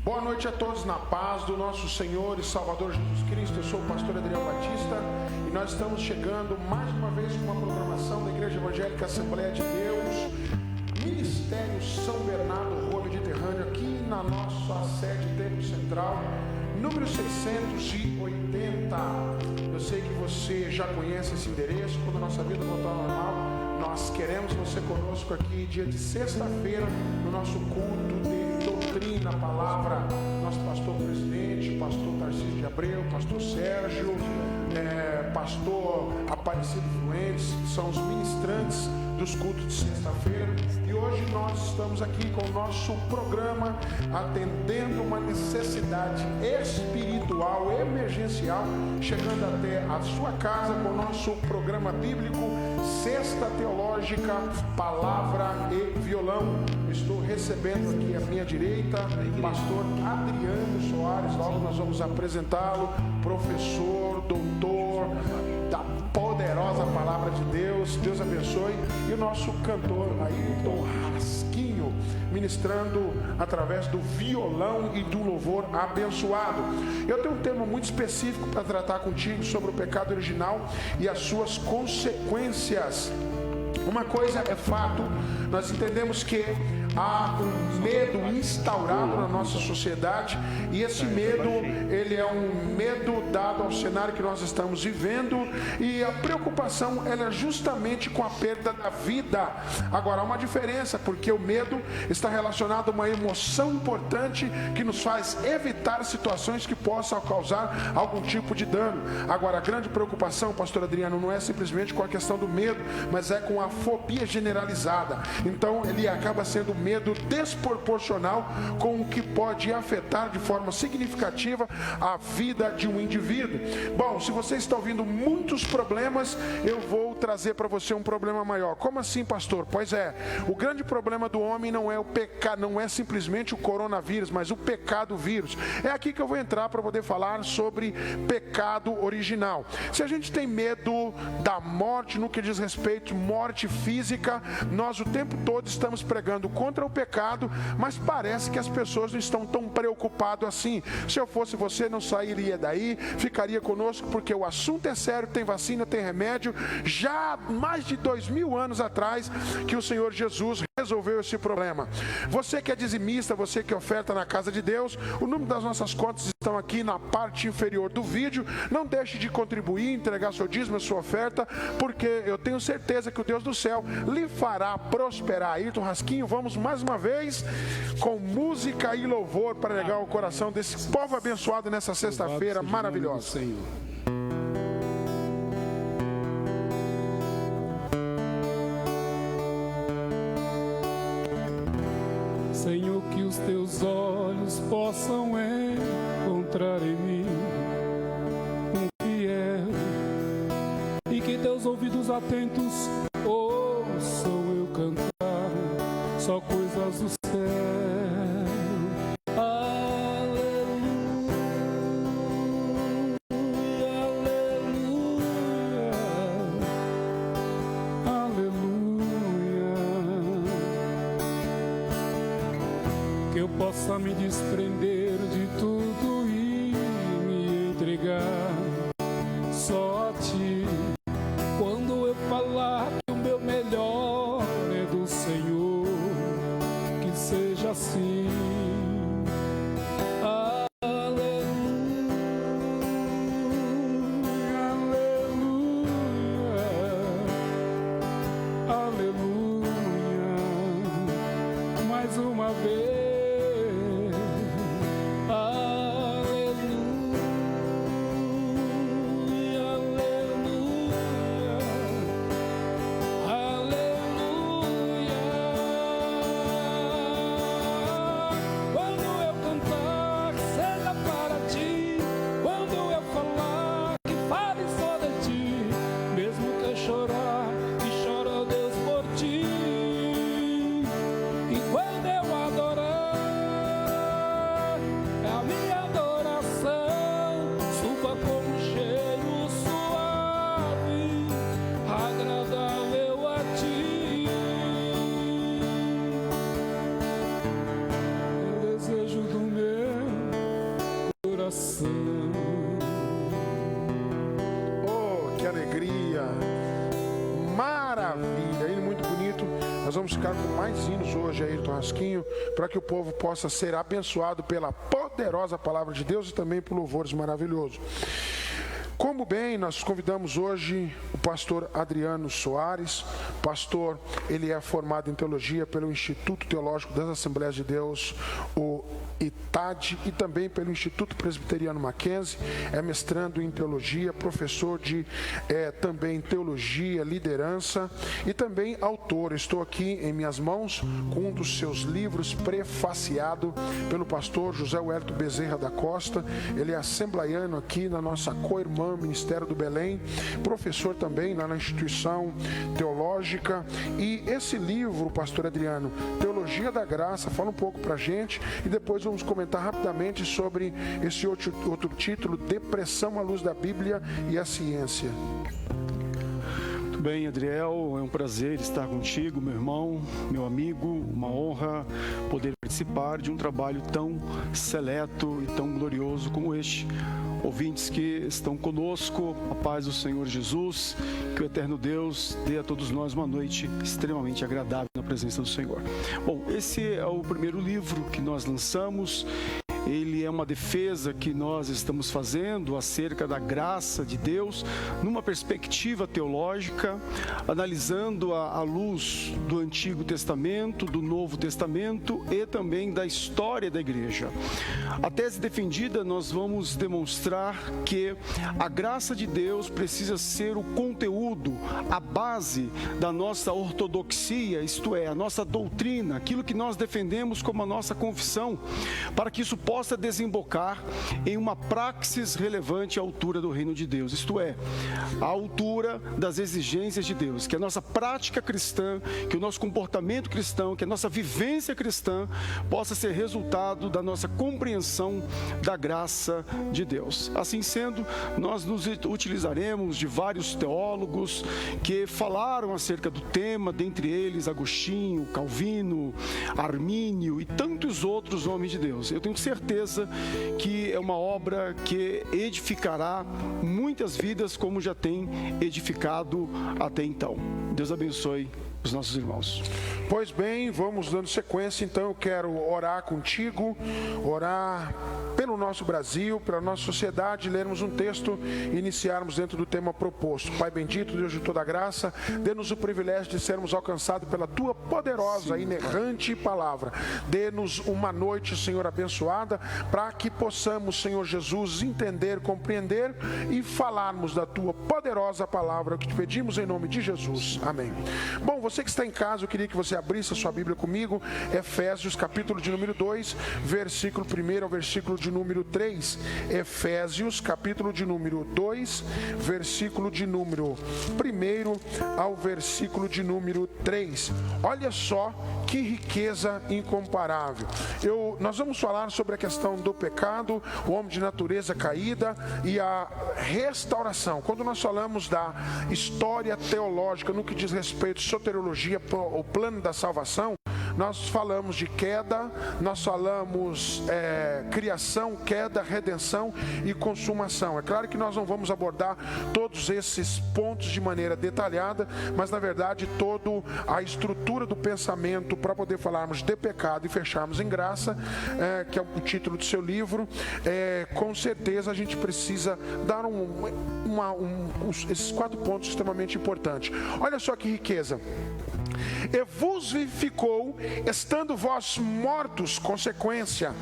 Boa noite a todos na paz do nosso Senhor e Salvador Jesus Cristo. Eu sou o pastor Adriano Batista e nós estamos chegando mais uma vez com uma programação da Igreja Evangélica Assembleia de Deus, Ministério São Bernardo Rua Mediterrâneo, aqui na nossa sede Templo Central, número 680. Eu sei que você já conhece esse endereço. Quando a nossa vida voltar ao normal, nós queremos você conosco aqui dia de sexta-feira no nosso culto de doutrina, palavra. Nosso pastor presidente, pastor Tarcísio de Abreu, pastor Sérgio, pastor Aparecido Fluentes, são os ministrantes dos cultos de sexta-feira. E hoje nós estamos aqui com o nosso programa atendendo uma necessidade espiritual, emergencial, chegando até a sua casa com o nosso programa bíblico Sexta Teológica, Palavra e Violão. Estou recebendo aqui à minha direita o pastor Adriano Soares. Logo nós vamos apresentá-lo, professor, doutor da poderosa Palavra de Deus. Deus abençoe. E o nosso cantor Ailton Rasquinho, ministrando através do violão e do louvor abençoado. Eu tenho um tema muito específico para tratar contigo sobre o pecado original e as suas consequências. Uma coisa é fato, nós entendemos que há um medo instaurado na nossa sociedade, e esse medo, ele é um medo dado ao cenário que nós estamos vivendo, e a preocupação, ela é justamente com a perda da vida. Agora, há uma diferença, porque o medo está relacionado a uma emoção importante que nos faz evitar situações que possam causar algum tipo de dano. Agora, a grande preocupação, pastor Adriano, não é simplesmente com a questão do medo, mas é com a fobia generalizada. Então, ele acaba sendo medo desproporcional com o que pode afetar de forma significativa a vida de um indivíduo. Bom, se você está ouvindo muitos problemas, eu vou trazer para você um problema maior. Como assim, pastor? Pois é, o grande problema do homem não é o pecado, não é simplesmente o coronavírus, mas o pecado vírus. É aqui que eu vou entrar para poder falar sobre pecado original. Se a gente tem medo da morte, no que diz respeito à morte física, nós o tempo todo estamos pregando contra o pecado, mas parece que as pessoas não estão tão preocupadas assim. Se eu fosse você, não sairia daí, ficaria conosco, porque o assunto é sério, tem vacina, tem remédio. Já há mais de 2000 anos atrás que o Senhor Jesus resolveu esse problema. Você que é dizimista, você que oferta na casa de Deus, o número das nossas contas estão aqui na parte inferior do vídeo. Não deixe de contribuir, entregar seu dízimo, a sua oferta, porque eu tenho certeza que o Deus do céu lhe fará prosperar. Ailton Rasquinho, vamos mais uma vez com música e louvor para alegar o coração desse povo abençoado nessa sexta-feira maravilhosa. Senhor, que os teus olhos possam encontrar em mim um fiel, e que teus ouvidos atentos ouçam eu cantar só coisas do céu. Possa me desprender de tudo e me entregar só a ti. Quando eu falar que o meu melhor é do Senhor, que seja assim. Quando eu adorar Nós vamos ficar com mais hinos hoje, Ayrton Rasquinho, para que o povo possa ser abençoado pela poderosa palavra de Deus e também por louvores maravilhosos. Como bem, nós convidamos hoje o pastor Adriano Soares. Pastor, ele é formado em teologia pelo Instituto Teológico das Assembleias de Deus, o ITAD, e também pelo Instituto Presbiteriano Mackenzie. É mestrando em teologia, professor de também teologia, liderança e também autor. Estou aqui em minhas mãos com um dos seus livros, prefaciado pelo pastor José Wellington Bezerra da Costa. Ele é assembleiano aqui na nossa co-irmã Ministério do Belém, professor também lá na instituição teológica. E esse livro, pastor Adriano, Teologia da Graça, fala um pouco pra gente e depois vamos comentar rapidamente sobre esse outro título, Depressão à Luz da Bíblia e a Ciência. Muito bem, Adriel, é um prazer estar contigo, meu irmão, meu amigo, uma honra poder participar de um trabalho tão seleto e tão glorioso como este. Ouvintes que estão conosco, a paz do Senhor Jesus, que o eterno Deus dê a todos nós uma noite extremamente agradável na presença do Senhor. Bom, esse é o primeiro livro que nós lançamos. Ele é uma defesa que nós estamos fazendo acerca da graça de Deus, numa perspectiva teológica, analisando à luz do Antigo Testamento, do Novo Testamento e também da história da igreja. A tese defendida, nós vamos demonstrar que a graça de Deus precisa ser o conteúdo, a base da nossa ortodoxia, isto é, a nossa doutrina, aquilo que nós defendemos como a nossa confissão, para que isso possa desembocar em uma praxis relevante à altura do reino de Deus, isto é, à altura das exigências de Deus, que a nossa prática cristã, que o nosso comportamento cristão, que a nossa vivência cristã possa ser resultado da nossa compreensão da graça de Deus. Assim sendo, nós nos utilizaremos de vários teólogos que falaram acerca do tema, dentre eles Agostinho, Calvino, Armínio e tantos outros homens de Deus. Eu tenho certeza que é uma obra que edificará muitas vidas, como já tem edificado até então. Deus abençoe os nossos irmãos. Pois bem, vamos dando sequência. Então eu quero orar contigo, orar pelo nosso Brasil, pela nossa sociedade, lermos um texto e iniciarmos dentro do tema proposto. Pai bendito, Deus de toda graça, dê-nos o privilégio de sermos alcançados pela Tua poderosa, inerrante palavra. Dê-nos uma noite, Senhor, abençoada, para que possamos, Senhor Jesus, entender, compreender e falarmos da Tua poderosa palavra, que te pedimos em nome de Jesus. Amém. Bom, você que está em casa, eu queria que você abrisse a sua Bíblia comigo, Efésios, capítulo de número 2, versículo 1 ao versículo de número 3. Efésios, capítulo de número 2, versículo de número 1 ao versículo de número 3. Olha só que riqueza incomparável. Nós vamos falar sobre a questão do pecado, o homem de natureza caída e a restauração. Quando nós falamos da história teológica no que diz respeito à soteriologia, o plano da salvação, nós falamos de queda, nós falamos criação, queda, redenção e consumação. É claro que nós não vamos abordar todos esses pontos de maneira detalhada, mas na verdade toda a estrutura do pensamento para poder falarmos de pecado e fecharmos em graça, que é o título do seu livro, com certeza a gente precisa dar esses 4 pontos extremamente importantes. Olha só que riqueza. E vos vivificou, estando vós mortos, consequência,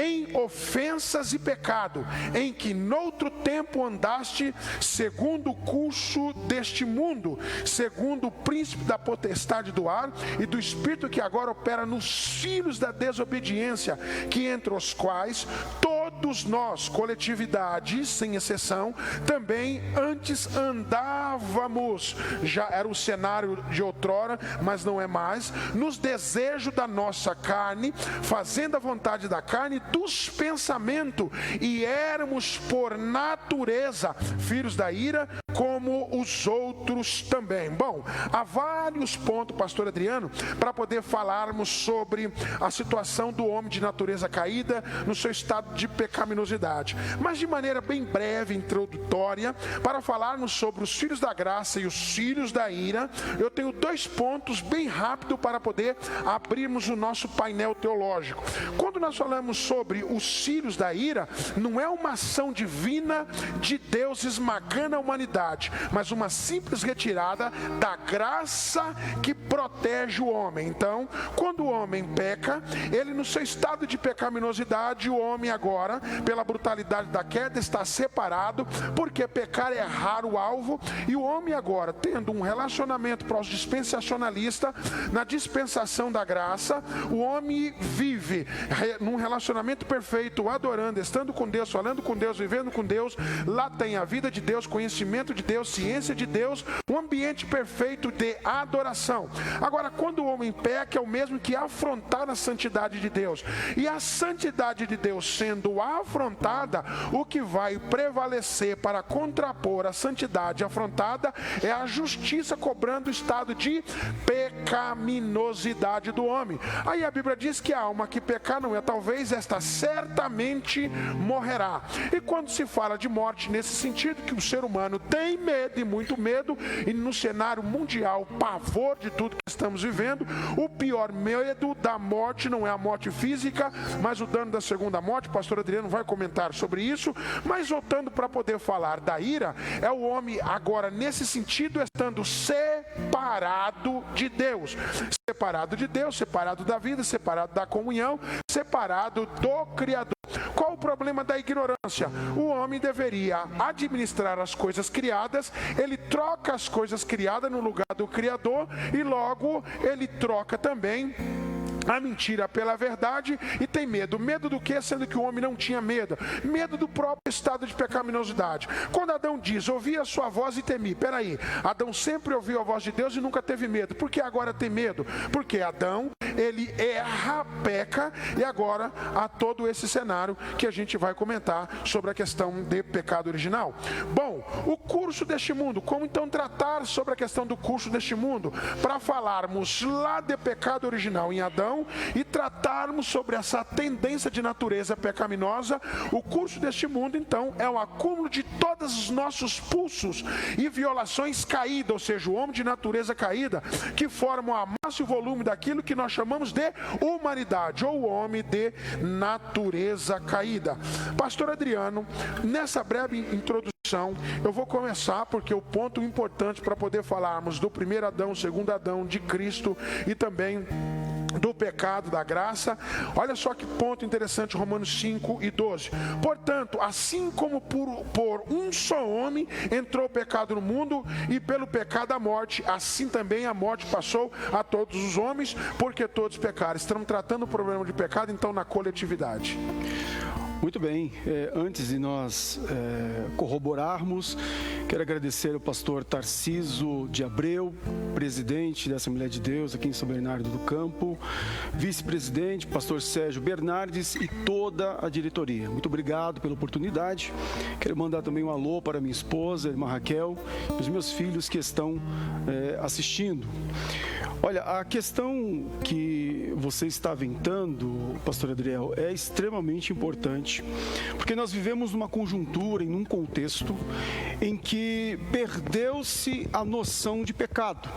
em ofensas e pecado, em que noutro tempo andaste, segundo o curso deste mundo, segundo o príncipe da potestade do ar e do espírito que agora opera nos filhos da desobediência, que entre os quais todos nós, coletividade, sem exceção, também antes andávamos, já era o cenário de outrora, mas não é mais, nos desejos da nossa carne, fazendo a vontade da carne, dos pensamentos, e éramos por natureza filhos da ira, como os outros também. Bom, há vários pontos, pastor Adriano, para poder falarmos sobre a situação do homem de natureza caída, no seu estado de pecaminosidade, mas de maneira bem breve, introdutória, para falarmos sobre os filhos da graça e os cílios da ira, eu tenho 2 pontos bem rápido para poder abrirmos o nosso painel teológico. Quando nós falamos sobre os cílios da ira, não é uma ação divina de Deus esmagando a humanidade, mas uma simples retirada da graça que protege o homem. Então, quando o homem peca, ele no seu estado de pecaminosidade, o homem agora, pela brutalidade da queda, está separado, porque pecar é errar o alvo, e o homem agora, tendo um relacionamento para os dispensacionalistas, na dispensação da graça, o homem vive num relacionamento perfeito, adorando, estando com Deus, falando com Deus, vivendo com Deus. Lá tem a vida de Deus, conhecimento de Deus, ciência de Deus, um ambiente perfeito de adoração. Agora, quando o homem peca, é o mesmo que afrontar a santidade de Deus, e a santidade de Deus sendo afrontada, o que vai prevalecer para contrapor a santidade afrontada é a justiça, cobrando o estado de pecaminosidade do homem. Aí a Bíblia diz que a alma que pecar não é, talvez esta certamente morrerá. E quando se fala de morte nesse sentido, que o ser humano tem medo, e muito medo, e no cenário mundial, pavor de tudo que estamos vivendo, o pior medo da morte não é a morte física, mas o dano da segunda morte. O pastor Adriano vai comentar sobre isso. Mas voltando para poder falar da ira, é o homem agora nesse sentido estando separado de Deus, separado da vida, separado da comunhão, separado do Criador. Qual o problema da ignorância? O homem deveria administrar as coisas criadas, ele troca as coisas criadas no lugar do Criador, e logo ele troca também a mentira pela verdade, e tem medo. Medo do que? Sendo que o homem não tinha medo. Medo do próprio estado de pecaminosidade. Quando Adão diz, ouvi a sua voz e temi. Peraí, Adão sempre ouviu a voz de Deus e nunca teve medo. Por que agora tem medo? Porque Adão, ele erra, peca, e agora há todo esse cenário que a gente vai comentar sobre a questão de pecado original. Bom, o curso deste mundo. Como então tratar sobre a questão do curso deste mundo? Para falarmos lá de pecado original em Adão, e tratarmos sobre essa tendência de natureza pecaminosa, o curso deste mundo, então, é um acúmulo de todos os nossos pulsos e violações caídas, ou seja, o homem de natureza caída, que formam a massa e o volume daquilo que nós chamamos de humanidade, ou o homem de natureza caída. Pastor Adriano, nessa breve introdução, eu vou começar porque o ponto importante para poder falarmos do primeiro Adão, segundo Adão, de Cristo e também do pecado, da graça. Olha só que ponto interessante, Romanos 5:12. Portanto, assim como por um só homem entrou o pecado no mundo, e pelo pecado a morte, assim também a morte passou a todos os homens, porque todos pecaram. Estamos tratando o problema de pecado, então, na coletividade. Muito bem, antes de nós corroborarmos, quero agradecer ao pastor Tarciso de Abreu, presidente da Assembleia de Deus aqui em São Bernardo do Campo, vice-presidente, pastor Sérgio Bernardes e toda a diretoria. Muito obrigado pela oportunidade. Quero mandar também um alô para minha esposa, irmã Raquel, e os meus filhos que estão assistindo. Olha, a questão que você está aventando, pastor Adriel, é extremamente importante, porque nós vivemos numa conjuntura, em um contexto, em que perdeu-se a noção de pecado.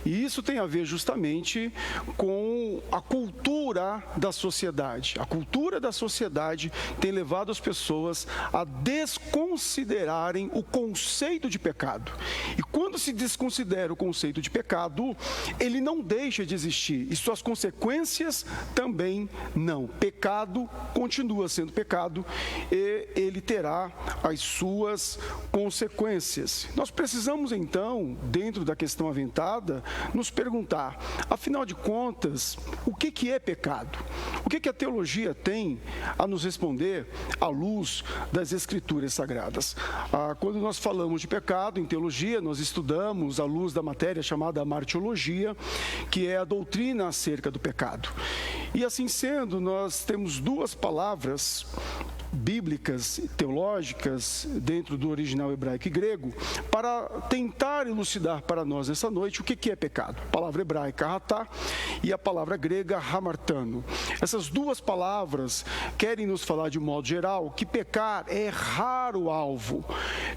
E isso tem a ver justamente com a cultura da sociedade. A cultura da sociedade tem levado as pessoas a desconsiderarem o conceito de pecado. E quando se desconsidera o conceito de pecado, ele não deixa de existir. E suas consequências também não. Pecado continua sendo pecado e ele terá as suas consequências. Nós precisamos então, dentro da questão aventada, nos perguntar, afinal de contas, o que é pecado? O que a teologia tem a nos responder à luz das Escrituras Sagradas? Quando nós falamos de pecado em teologia, nós estudamos à luz da matéria chamada martiologia, que é a doutrina acerca do pecado. E assim sendo, nós temos duas palavras bíblicas, teológicas, dentro do original hebraico e grego, para tentar elucidar para nós essa noite o que é pecado. A palavra hebraica, hatá, e a palavra grega, hamartano. Essas duas palavras querem nos falar de um modo geral que pecar é errar o alvo.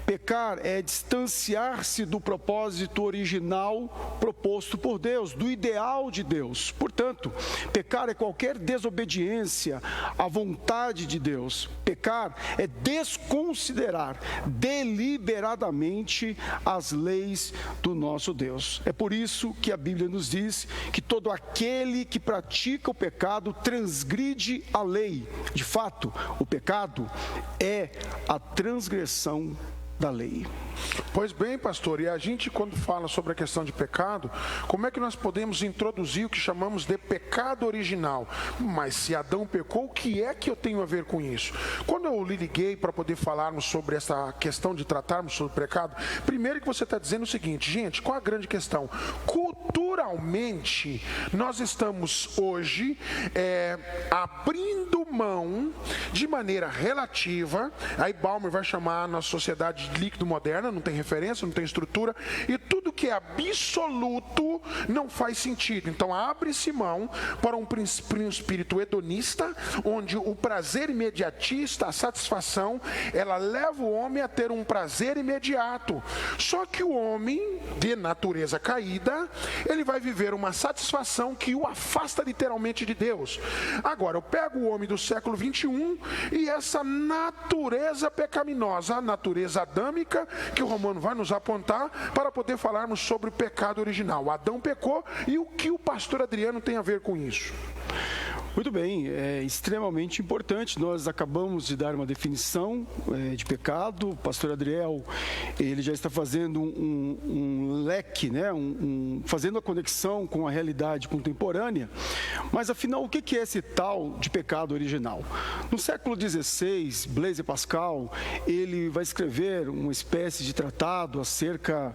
Pecar é distanciar-se do propósito original proposto por Deus, do ideal de Deus. Portanto, pecar é qualquer desobediência à vontade de Deus. Pecar é desconsiderar deliberadamente as leis do nosso Deus. É por isso que a Bíblia nos diz que todo aquele que pratica o pecado transgride a lei. De fato, o pecado é a transgressão da lei. Pois bem, pastor, e a gente, quando fala sobre a questão de pecado, como é que nós podemos introduzir o que chamamos de pecado original? Mas se Adão pecou, o que é que eu tenho a ver com isso? Quando eu lhe liguei para poder falarmos sobre essa questão de tratarmos sobre o pecado, primeiro que você está dizendo o seguinte, gente, qual a grande questão? Culturalmente, nós estamos hoje abrindo mão de maneira relativa, aí Balmer vai chamar a nossa sociedade de líquido moderna, não tem referência, não tem estrutura, e tudo que é absoluto não faz sentido. Então abre-se mão para um espírito hedonista, onde o prazer imediatista, a satisfação, ela leva o homem a ter um prazer imediato. Só que o homem, de natureza caída, ele vai viver uma satisfação que o afasta literalmente de Deus. Agora, eu pego o homem do século 21 e essa natureza pecaminosa, a natureza adâmica, que o Romano vai nos apontar para poder falarmos sobre o pecado original. Adão pecou e o que o pastor Adriano tem a ver com isso? Muito bem, é extremamente importante. Nós acabamos de dar uma definição de pecado. O pastor Adriel, ele já está fazendo um leque, né? Fazendo a conexão com a realidade contemporânea. Mas, afinal, o que é esse tal de pecado original? No século XVI, Blaise Pascal, ele vai escrever uma espécie de tratado acerca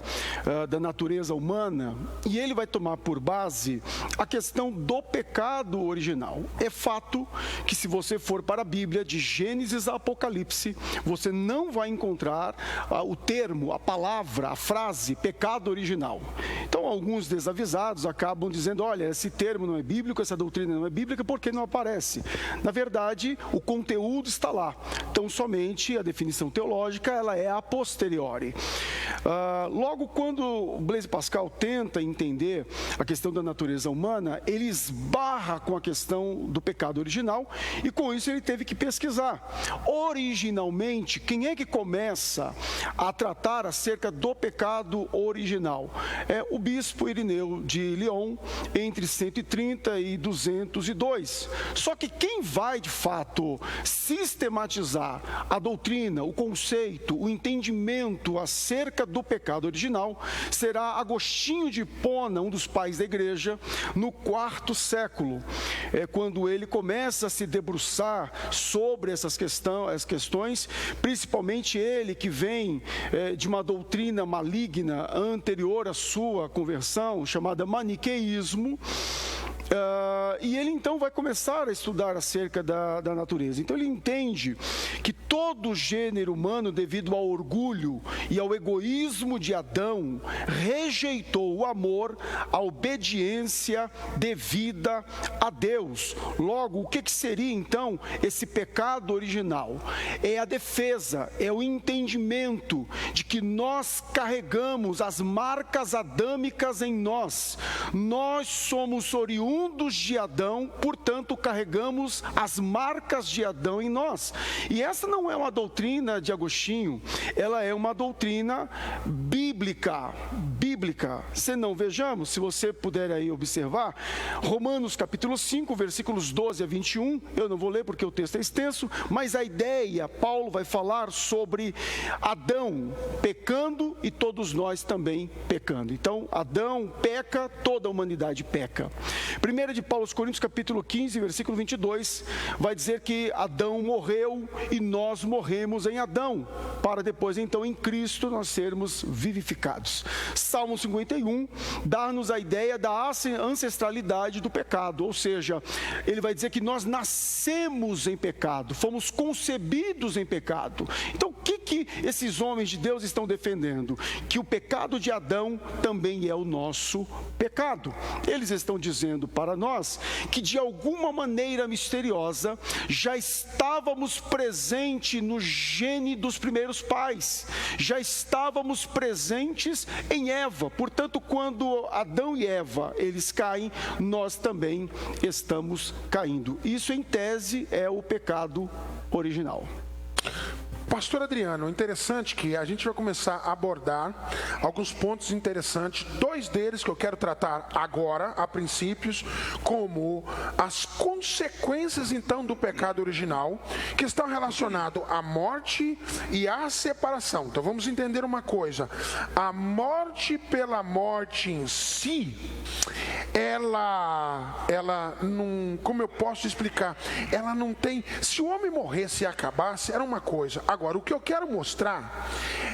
da natureza humana, e ele vai tomar por base a questão do pecado original. É fato que, se você for para a Bíblia, de Gênesis a Apocalipse, você não vai encontrar o termo, a palavra, a frase pecado original. Então, alguns desavisados acabam dizendo, olha, esse termo não é bíblico, essa doutrina não é bíblica, porque não aparece. Na verdade, o conteúdo está lá. Então, somente a definição teológica, ela é a posteriori. Logo, quando Blaise Pascal tenta entender a questão da natureza humana, ele esbarra com a questão do pecado original, e com isso ele teve que pesquisar. Originalmente, quem é que começa a tratar acerca do pecado original? É o bispo Irineu de Lyon, entre 130 e 202. Só que quem vai, de fato, sistematizar a doutrina, o conceito, o entendimento acerca do pecado original, será Agostinho de Hipona, um dos pais da igreja, no IV século, quando ele começa a se debruçar sobre essas questões, principalmente ele que vem de uma doutrina maligna anterior à sua conversão, chamada maniqueísmo. E ele então vai começar a estudar acerca da natureza. Então ele entende que todo o gênero humano, devido ao orgulho e ao egoísmo de Adão, rejeitou o amor, a obediência devida a Deus. Logo, o que seria então esse pecado original? É a defesa, é o entendimento de que nós carregamos as marcas adâmicas em nós. Nós somos oriundos de Adão, portanto carregamos as marcas de Adão em nós. E essa não é uma doutrina de Agostinho, ela é uma doutrina bíblica. Se não, vejamos, se você puder aí observar, Romanos capítulo 5, versículos 12 a 21, eu não vou ler porque o texto é extenso, mas a ideia, Paulo vai falar sobre Adão pecando e todos nós também pecando. Então, Adão peca, toda a humanidade peca. 1 de Paulo aos Coríntios, capítulo 15, versículo 22, vai dizer que Adão morreu e nós morremos em Adão, para depois, então, em Cristo, nós sermos vivificados. Salmo 51 dá-nos a ideia da ancestralidade do pecado, ou seja, ele vai dizer que nós nascemos em pecado, fomos concebidos em pecado. Então, o que esses homens de Deus estão defendendo? Que o pecado de Adão também é o nosso pecado. Eles estão dizendo para nós que, de alguma maneira misteriosa, já estávamos presentes no gene dos primeiros primeiros pais, já estávamos presentes em Eva. Portanto, quando Adão e Eva, eles caem, nós também estamos caindo. Isso, em tese, é o pecado original. Pastor Adriano, interessante que a gente vai começar a abordar alguns pontos interessantes, dois deles que eu quero tratar agora, a princípios, como as consequências então do pecado original, que estão relacionados à morte e à separação. Então vamos entender uma coisa: a morte pela morte em si, ela não, como eu posso explicar, ela não tem, se o homem morresse e acabasse, era uma coisa. Agora, o que eu quero mostrar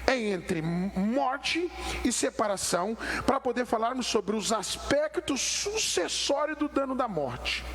é entre morte e separação, para poder falarmos sobre os aspectos sucessórios do dano da morte.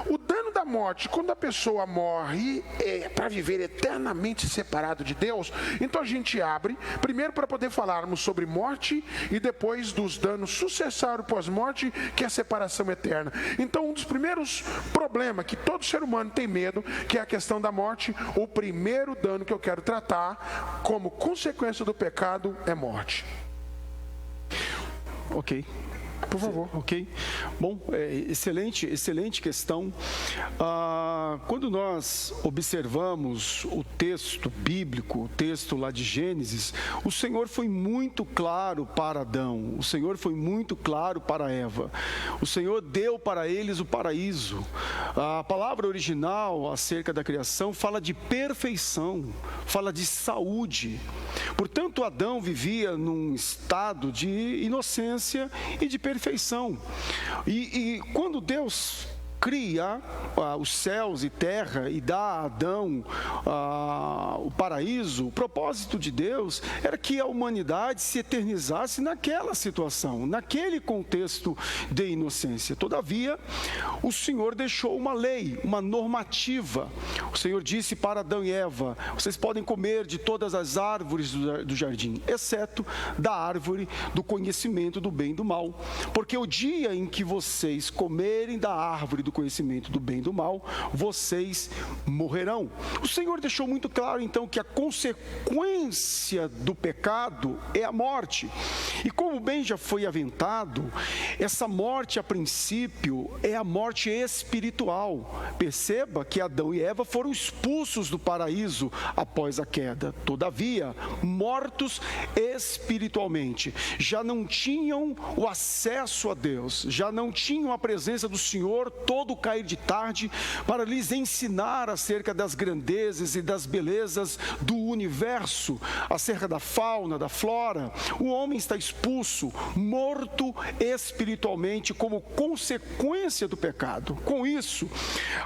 O dano da morte, quando a pessoa morre, é para viver eternamente separado de Deus. Então a gente abre, primeiro para poder falarmos sobre morte e depois dos danos sucessórios pós-morte, que é a separação eterna. Então um dos primeiros problemas que todo ser humano tem medo, que é a questão da morte, o primeiro dano que eu quero tratar como consequência do pecado é morte. Ok. Por favor. Ok. Bom, excelente questão. Quando nós observamos o texto bíblico, o texto lá de Gênesis, o Senhor foi muito claro para Adão, o Senhor foi muito claro para Eva. O Senhor deu para eles o paraíso. A palavra original acerca da criação fala de perfeição, fala de saúde. Portanto, Adão vivia num estado de inocência e de perfeição. E quando Deus cria os céus e terra e dá a Adão o paraíso, o propósito de Deus era que a humanidade se eternizasse naquela situação, naquele contexto de inocência. Todavia, o Senhor deixou uma lei, uma normativa. O Senhor disse para Adão e Eva: vocês podem comer de todas as árvores do jardim, exceto da árvore do conhecimento do bem e do mal, porque o dia em que vocês comerem da árvore do conhecimento do bem e do mal, vocês morrerão. O Senhor deixou muito claro, então, que a consequência do pecado é a morte. E como bem já foi aventado, essa morte, a princípio, é a morte espiritual. Perceba que Adão e Eva foram expulsos do paraíso após a queda. Todavia, mortos espiritualmente, já não tinham o acesso a Deus, já não tinham a presença do Senhor todo o cair de tarde para lhes ensinar acerca das grandezas e das belezas do universo, acerca da fauna, da flora. O homem está expulso, morto espiritualmente como consequência do pecado. Com isso,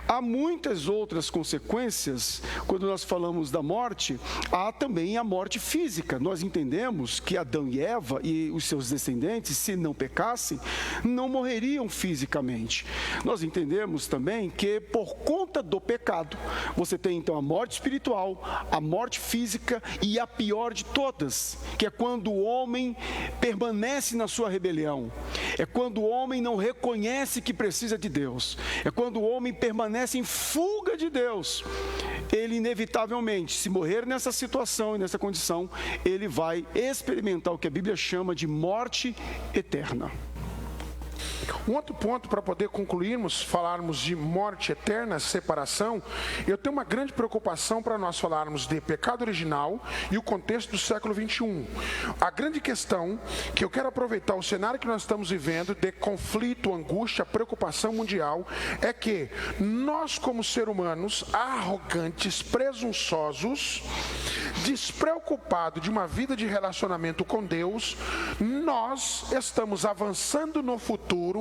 há muitas outras consequências. Quando nós falamos da morte, há também a morte física. Nós entendemos que Adão e Eva e os seus descendentes, se não pecassem, não morreriam fisicamente. Nós entendemos também que por conta do pecado, você tem então a morte espiritual, a morte física e a pior de todas, que é quando o homem permanece na sua rebelião, é quando o homem não reconhece que precisa de Deus, é quando o homem permanece em fuga de Deus. Ele inevitavelmente, se morrer nessa situação e nessa condição, ele vai experimentar o que a Bíblia chama de morte eterna. Um outro ponto para poder concluirmos, falarmos de morte eterna, separação, eu tenho uma grande preocupação para nós falarmos de pecado original e o contexto do século 21. A grande questão que eu quero aproveitar o cenário que nós estamos vivendo de conflito, angústia, preocupação mundial, é que nós como seres humanos, arrogantes, presunçosos, despreocupados de uma vida de relacionamento com Deus, nós estamos avançando no futuro,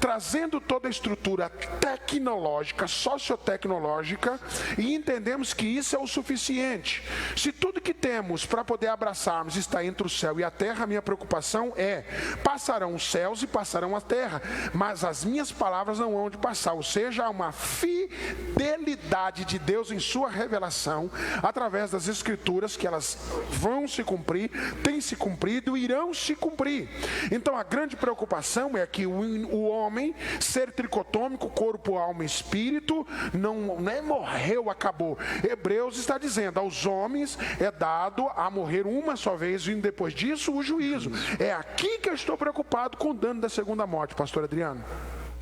trazendo toda a estrutura tecnológica, sociotecnológica, e entendemos que isso é o suficiente. Se tudo que temos para poder abraçarmos está entre o céu e a terra, a minha preocupação é: passarão os céus e passarão a terra, mas as minhas palavras não hão de passar. Ou seja, há uma fidelidade de Deus em sua revelação, através das Escrituras, escrituras que elas vão se cumprir, têm se cumprido e irão se cumprir. Então a grande preocupação é que o homem, ser tricotômico, corpo, alma e espírito, não é morreu, acabou. Hebreus está dizendo, aos homens é dado a morrer uma só vez, vindo depois disso o juízo. É aqui que eu estou preocupado com o dano da segunda morte, pastor Adriano.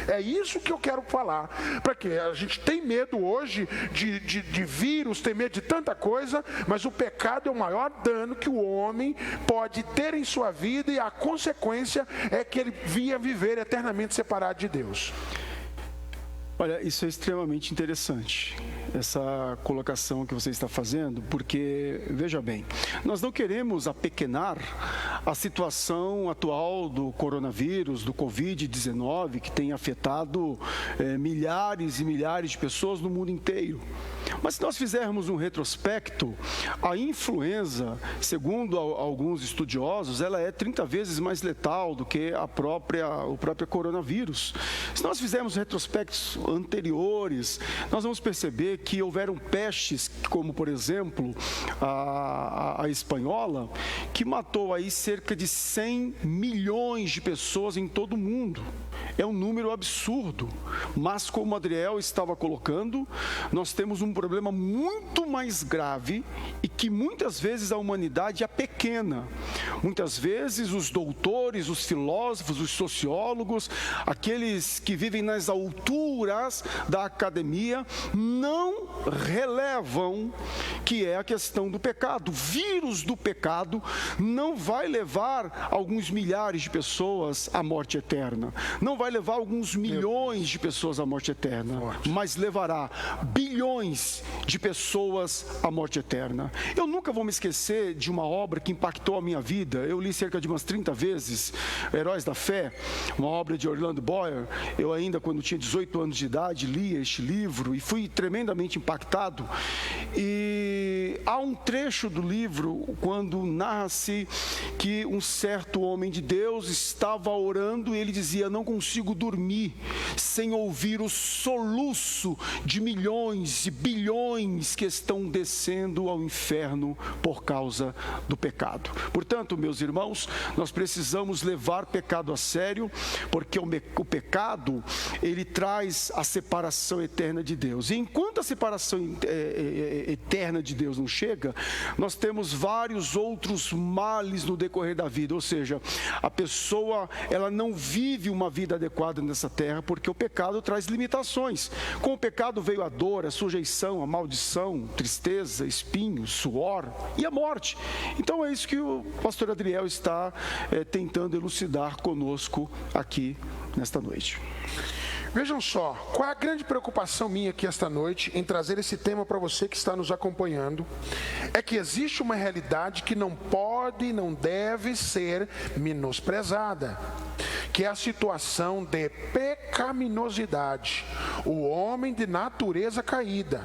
É isso que eu quero falar, para que a gente tem medo hoje de vírus, tem medo de tanta coisa, mas o pecado é o maior dano que o homem pode ter em sua vida, e a consequência é que ele vinha viver eternamente separado de Deus. Olha, isso é extremamente interessante, essa colocação que você está fazendo, porque, veja bem, nós não queremos apequenar a situação atual do coronavírus, do Covid-19, que tem afetado milhares e milhares de pessoas no mundo inteiro. Mas se nós fizermos um retrospecto, a influenza, segundo alguns estudiosos, ela é 30 vezes mais letal do que o próprio coronavírus. Se nós fizermos retrospectos anteriores, nós vamos perceber que houveram pestes, como por exemplo a espanhola, que matou aí cerca de 100 milhões de pessoas em todo o mundo. É um número absurdo, mas como o Adriel estava colocando, nós temos um problema muito mais grave e que muitas vezes a humanidade é pequena. Muitas vezes os doutores, os filósofos, os sociólogos, aqueles que vivem nas alturas da academia, não relevam que é a questão do pecado. O vírus do pecado não vai levar alguns milhares de pessoas à morte eterna, não vai levar alguns milhões de pessoas à morte eterna, mas levará bilhões de pessoas à morte eterna. Eu nunca vou me esquecer de uma obra que impactou a minha vida. Eu li cerca de umas 30 vezes Heróis da Fé, uma obra de Orlando Boyer. Eu ainda, quando tinha 18 anos de idade, li este livro e fui tremendamente impactado. E há um trecho do livro quando narra-se que um certo homem de Deus estava orando e ele dizia: não consigo dormir sem ouvir o soluço de milhões e bilhões que estão descendo ao inferno por causa do pecado. Portanto, meus irmãos, nós precisamos levar pecado a sério, porque o pecado, ele traz a separação eterna de Deus. E enquanto a separação eterna de Deus não chega, nós temos vários outros males no decorrer da vida. Ou seja, a pessoa, ela não vive uma vida adequada nessa terra, porque o pecado traz limitações. Com o pecado veio a dor, a sujeição, a maldição, tristeza, espinhos, suor e a morte. Então é isso que o pastor Adriel está tentando elucidar conosco aqui nesta noite. Vejam só, qual é a grande preocupação minha aqui esta noite em trazer esse tema para você que está nos acompanhando, é que existe uma realidade que não pode e não deve ser menosprezada, que é a situação de pecaminosidade, o homem de natureza caída.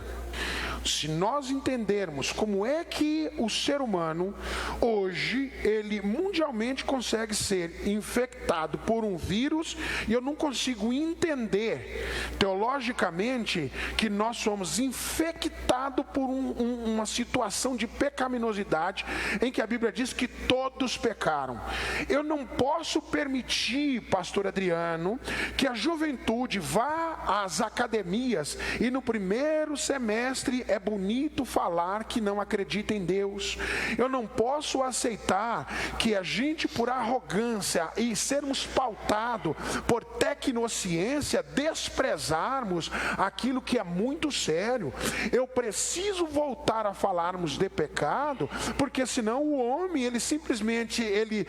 Se nós entendermos como é que o ser humano, hoje, ele mundialmente consegue ser infectado por um vírus, e eu não consigo entender, teologicamente, que nós somos infectados por uma situação de pecaminosidade, em que a Bíblia diz que todos pecaram. Eu não posso permitir, pastor Adriano, que a juventude vá às academias e no primeiro semestre é bonito falar que não acredita em Deus. Eu não posso aceitar que a gente, por arrogância e sermos pautados por tecnociência, desprezarmos aquilo que é muito sério. Eu preciso voltar a falarmos de pecado, porque senão o homem, ele simplesmente ele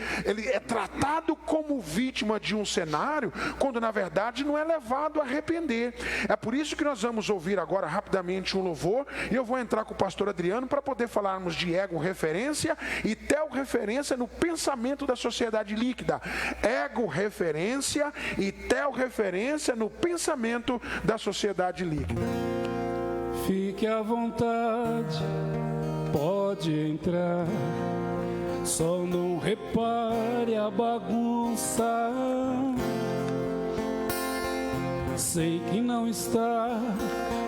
é tratado como vítima de um cenário, quando na verdade não é levado a arrepender. É por isso que nós vamos ouvir agora rapidamente um louvor, e eu vou entrar com o pastor Adriano para poder falarmos de ego-referência e tel-referência no pensamento da sociedade líquida. Ego-referência e tel-referência no pensamento da sociedade líquida. Fique à vontade, pode entrar, só não repare a bagunça. Sei que não está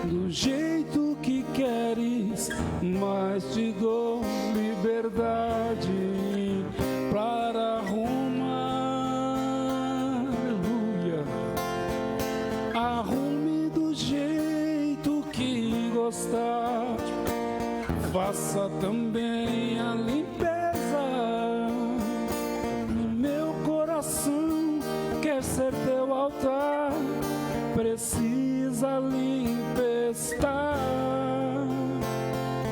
do jeito que queres, mas te dou liberdade para arrumar. Aleluia. Arrume do jeito que gostar. Faça também a limpeza. No meu coração quer ser teu altar. Precisa limpestar,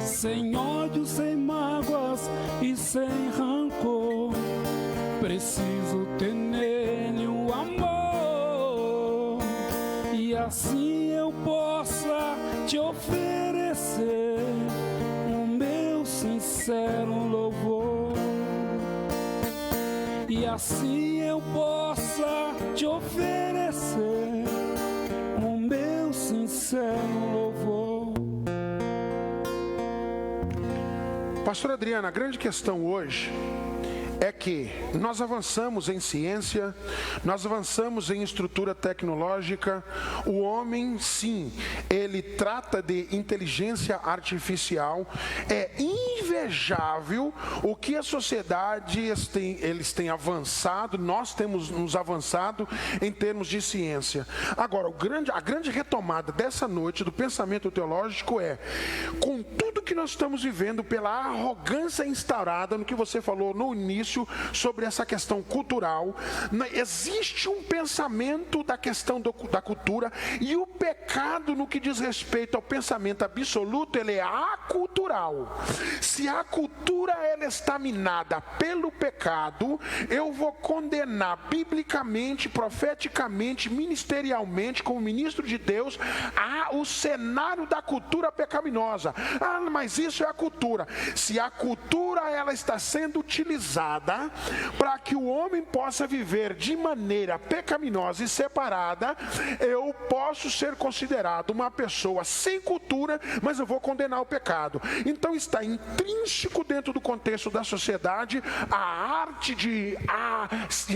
sem ódio, sem mágoas e sem rancor. Preciso ter nele o amor, e assim eu possa te oferecer o meu sincero louvor. E assim eu possa te oferecer o meu sincero louvor. Pastor Adriana, a grande questão hoje é que nós avançamos em ciência, nós avançamos em estrutura tecnológica. O homem, sim, ele trata de inteligência artificial. É invejável o que a sociedade eles têm avançado, nós temos nos avançado em termos de ciência. Agora, a grande retomada dessa noite do pensamento teológico é, com tudo que nós estamos vivendo, pela arrogância instaurada no que você falou no início, sobre essa questão cultural, existe um pensamento da questão da cultura, e o pecado, no que diz respeito ao pensamento absoluto, ele é acultural. Se a cultura ela está minada pelo pecado, eu vou condenar biblicamente, profeticamente, ministerialmente, como ministro de Deus, o cenário da cultura pecaminosa. Mas isso é a cultura. Se a cultura ela está sendo utilizada para que o homem possa viver de maneira pecaminosa e separada, eu posso ser considerado uma pessoa sem cultura, mas eu vou condenar o pecado. Então está intrínseco dentro do contexto da sociedade a arte de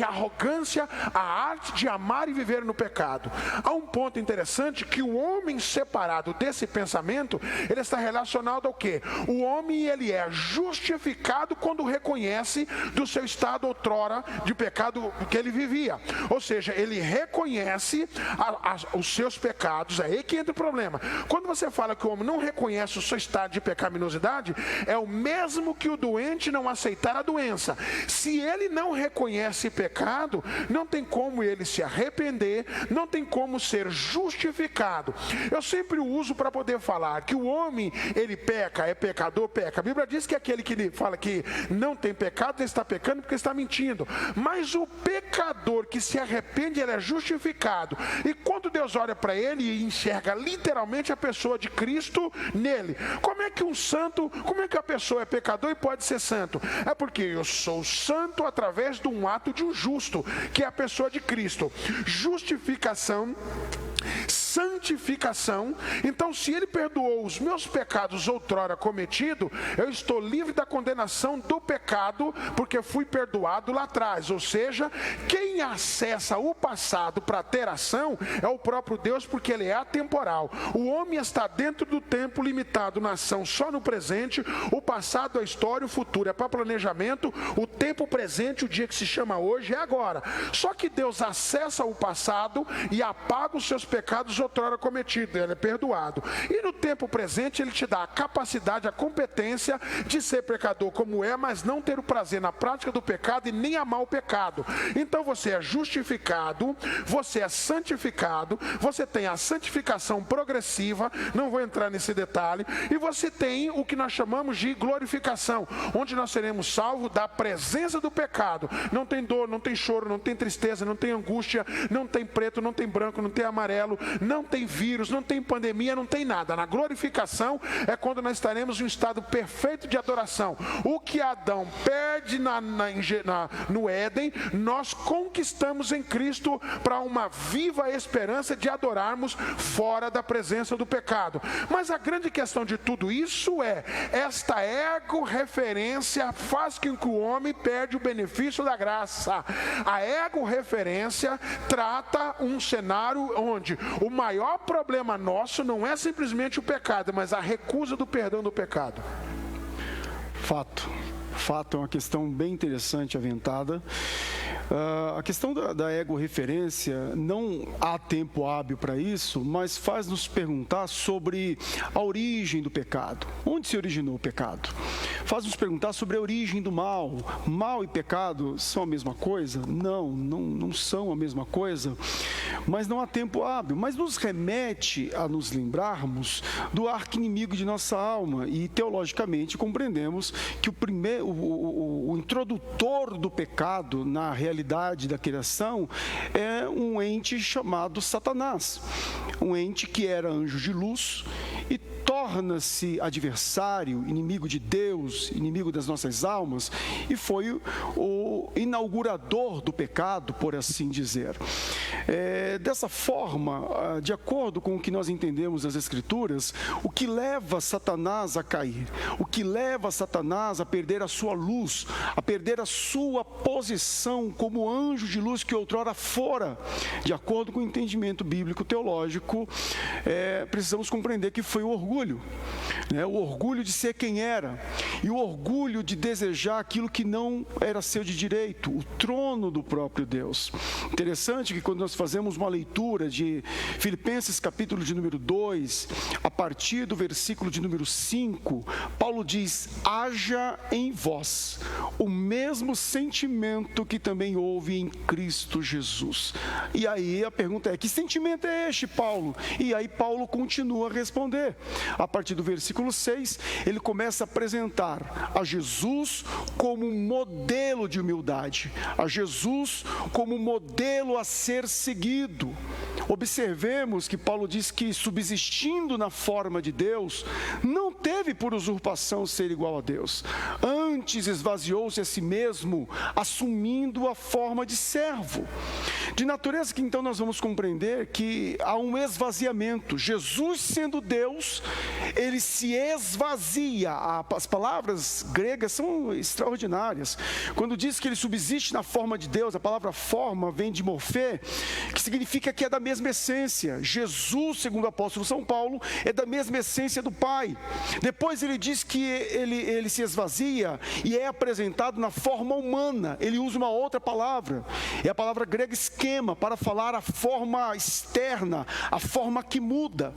arrogância, a arte de amar e viver no pecado. Há um ponto interessante, que o homem separado desse pensamento, ele está relacionado ao quê? O homem ele é justificado quando reconhece do seu estado outrora de pecado que ele vivia. Ou seja, ele reconhece os seus pecados. É aí que entra o problema. Quando você fala que o homem não reconhece o seu estado de pecaminosidade, é o mesmo que o doente não aceitar a doença. Se ele não reconhece pecado, não tem como ele se arrepender, não tem como ser justificado. Eu sempre uso para poder falar que o homem, ele peca, é pecador, peca. A Bíblia diz que aquele que fala que não tem pecado, ele está pecando porque está mentindo. Mas o pecador que se arrepende, ele é justificado. E quando Deus olha para ele e enxerga literalmente a pessoa de Cristo nele, como é que um santo, como é que a pessoa é pecador e pode ser santo? É porque eu sou santo através de um ato de um justo, que é a pessoa de Cristo. Justificação, santificação. Então, se ele perdoou os meus pecados outrora cometidos, eu estou livre da condenação do pecado, porque fui perdoado lá atrás. Ou seja, quem acessa o passado para ter ação é o próprio Deus, porque ele é atemporal. O homem está dentro do tempo, limitado na ação só no presente. O passado é história, o futuro é para planejamento. O tempo presente, o dia que se chama hoje, é agora. Só que Deus acessa o passado e apaga os seus pecados outrora cometidos, ele é perdoado. E no tempo presente ele te dá a capacidade, a competência de ser pecador como é, mas não ter o prazer na prática do pecado e nem amar o pecado. Então você é justificado, você é santificado, você tem a santificação progressiva, não vou entrar nesse detalhe, e você tem o que nós chamamos de glorificação, onde nós seremos salvos da presença do pecado. Não tem dor, não tem choro, não tem tristeza, não tem angústia, não tem preto, não tem branco, não tem amarelo, não não tem vírus, não tem pandemia, não tem nada. Na glorificação é quando nós estaremos em um estado perfeito de adoração. O que Adão perde no Éden, nós conquistamos em Cristo para uma viva esperança de adorarmos fora da presença do pecado. Mas a grande questão de tudo isso é, esta ego-referência faz com que o homem perde o benefício da graça. A ego-referência trata um cenário onde o maior problema nosso não é simplesmente o pecado, mas a recusa do perdão do pecado. Fato é uma questão bem interessante, aventada. A questão da ego-referência, não há tempo hábil para isso, mas faz nos perguntar sobre a origem do pecado. Onde se originou o pecado? Faz nos perguntar sobre a origem do mal. Mal e pecado são a mesma coisa? Não são a mesma coisa, mas não há tempo hábil. Mas nos remete a nos lembrarmos do arqui-inimigo de nossa alma, e teologicamente compreendemos que o introdutor do pecado na realidade da criação é um ente chamado Satanás, um ente que era anjo de luz e torna-se adversário, inimigo de Deus, inimigo das nossas almas, e foi o inaugurador do pecado, por assim dizer. Dessa forma, de acordo com o que nós entendemos das Escrituras, o que leva Satanás a cair, o que leva Satanás a perder a sua luz, a perder a sua posição como anjo de luz que outrora fora, de acordo com o entendimento bíblico teológico, precisamos compreender que foi o orgulho. O orgulho de ser quem era, e o orgulho de desejar aquilo que não era seu de direito, o trono do próprio Deus. Interessante que quando nós fazemos uma leitura de Filipenses capítulo de número 2, a partir do versículo de número 5, Paulo diz: haja em vós o mesmo sentimento que também houve em Cristo Jesus. E aí a pergunta é: que sentimento é este, Paulo? E aí Paulo continua a responder. A partir do versículo 6, ele começa a apresentar a Jesus como modelo de humildade, a Jesus como modelo a ser seguido. Observemos que Paulo diz que, subsistindo na forma de Deus, não teve por usurpação ser igual a Deus. Antes esvaziou-se a si mesmo, assumindo a forma de servo. De natureza que então nós vamos compreender que há um esvaziamento. Jesus, sendo Deus, ele se esvazia. As palavras gregas são extraordinárias. Quando diz que ele subsiste na forma de Deus, a palavra forma vem de morfê, que significa que é da mesma essência. Jesus, segundo o apóstolo São Paulo, é da mesma essência do Pai. Depois ele diz que ele se esvazia e é apresentado na forma humana. Ele usa uma outra palavra, é a palavra grega esquema, para falar a forma externa, a forma que muda.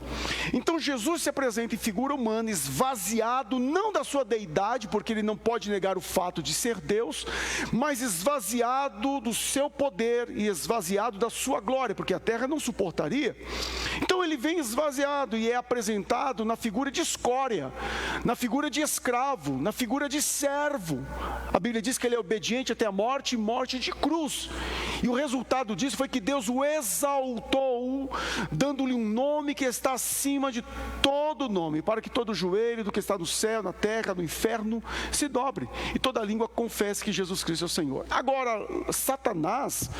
Então Jesus se apresenta em figura humana, esvaziado não da sua deidade, porque ele não pode negar o fato de ser Deus, mas esvaziado do seu poder e esvaziado da sua glória, porque a terra não suportaria. Então ele vem esvaziado e é apresentado na figura de escória, na figura de escravo, na figura de servo. A Bíblia diz que ele é obediente até a morte e morte de cruz. E o resultado disso foi que Deus o exaltou, dando-lhe um nome que está acima de todo nome, para que todo joelho do que está no céu, na terra, no inferno, se dobre, e toda língua confesse que Jesus Cristo é o Senhor. Agora, Satanás,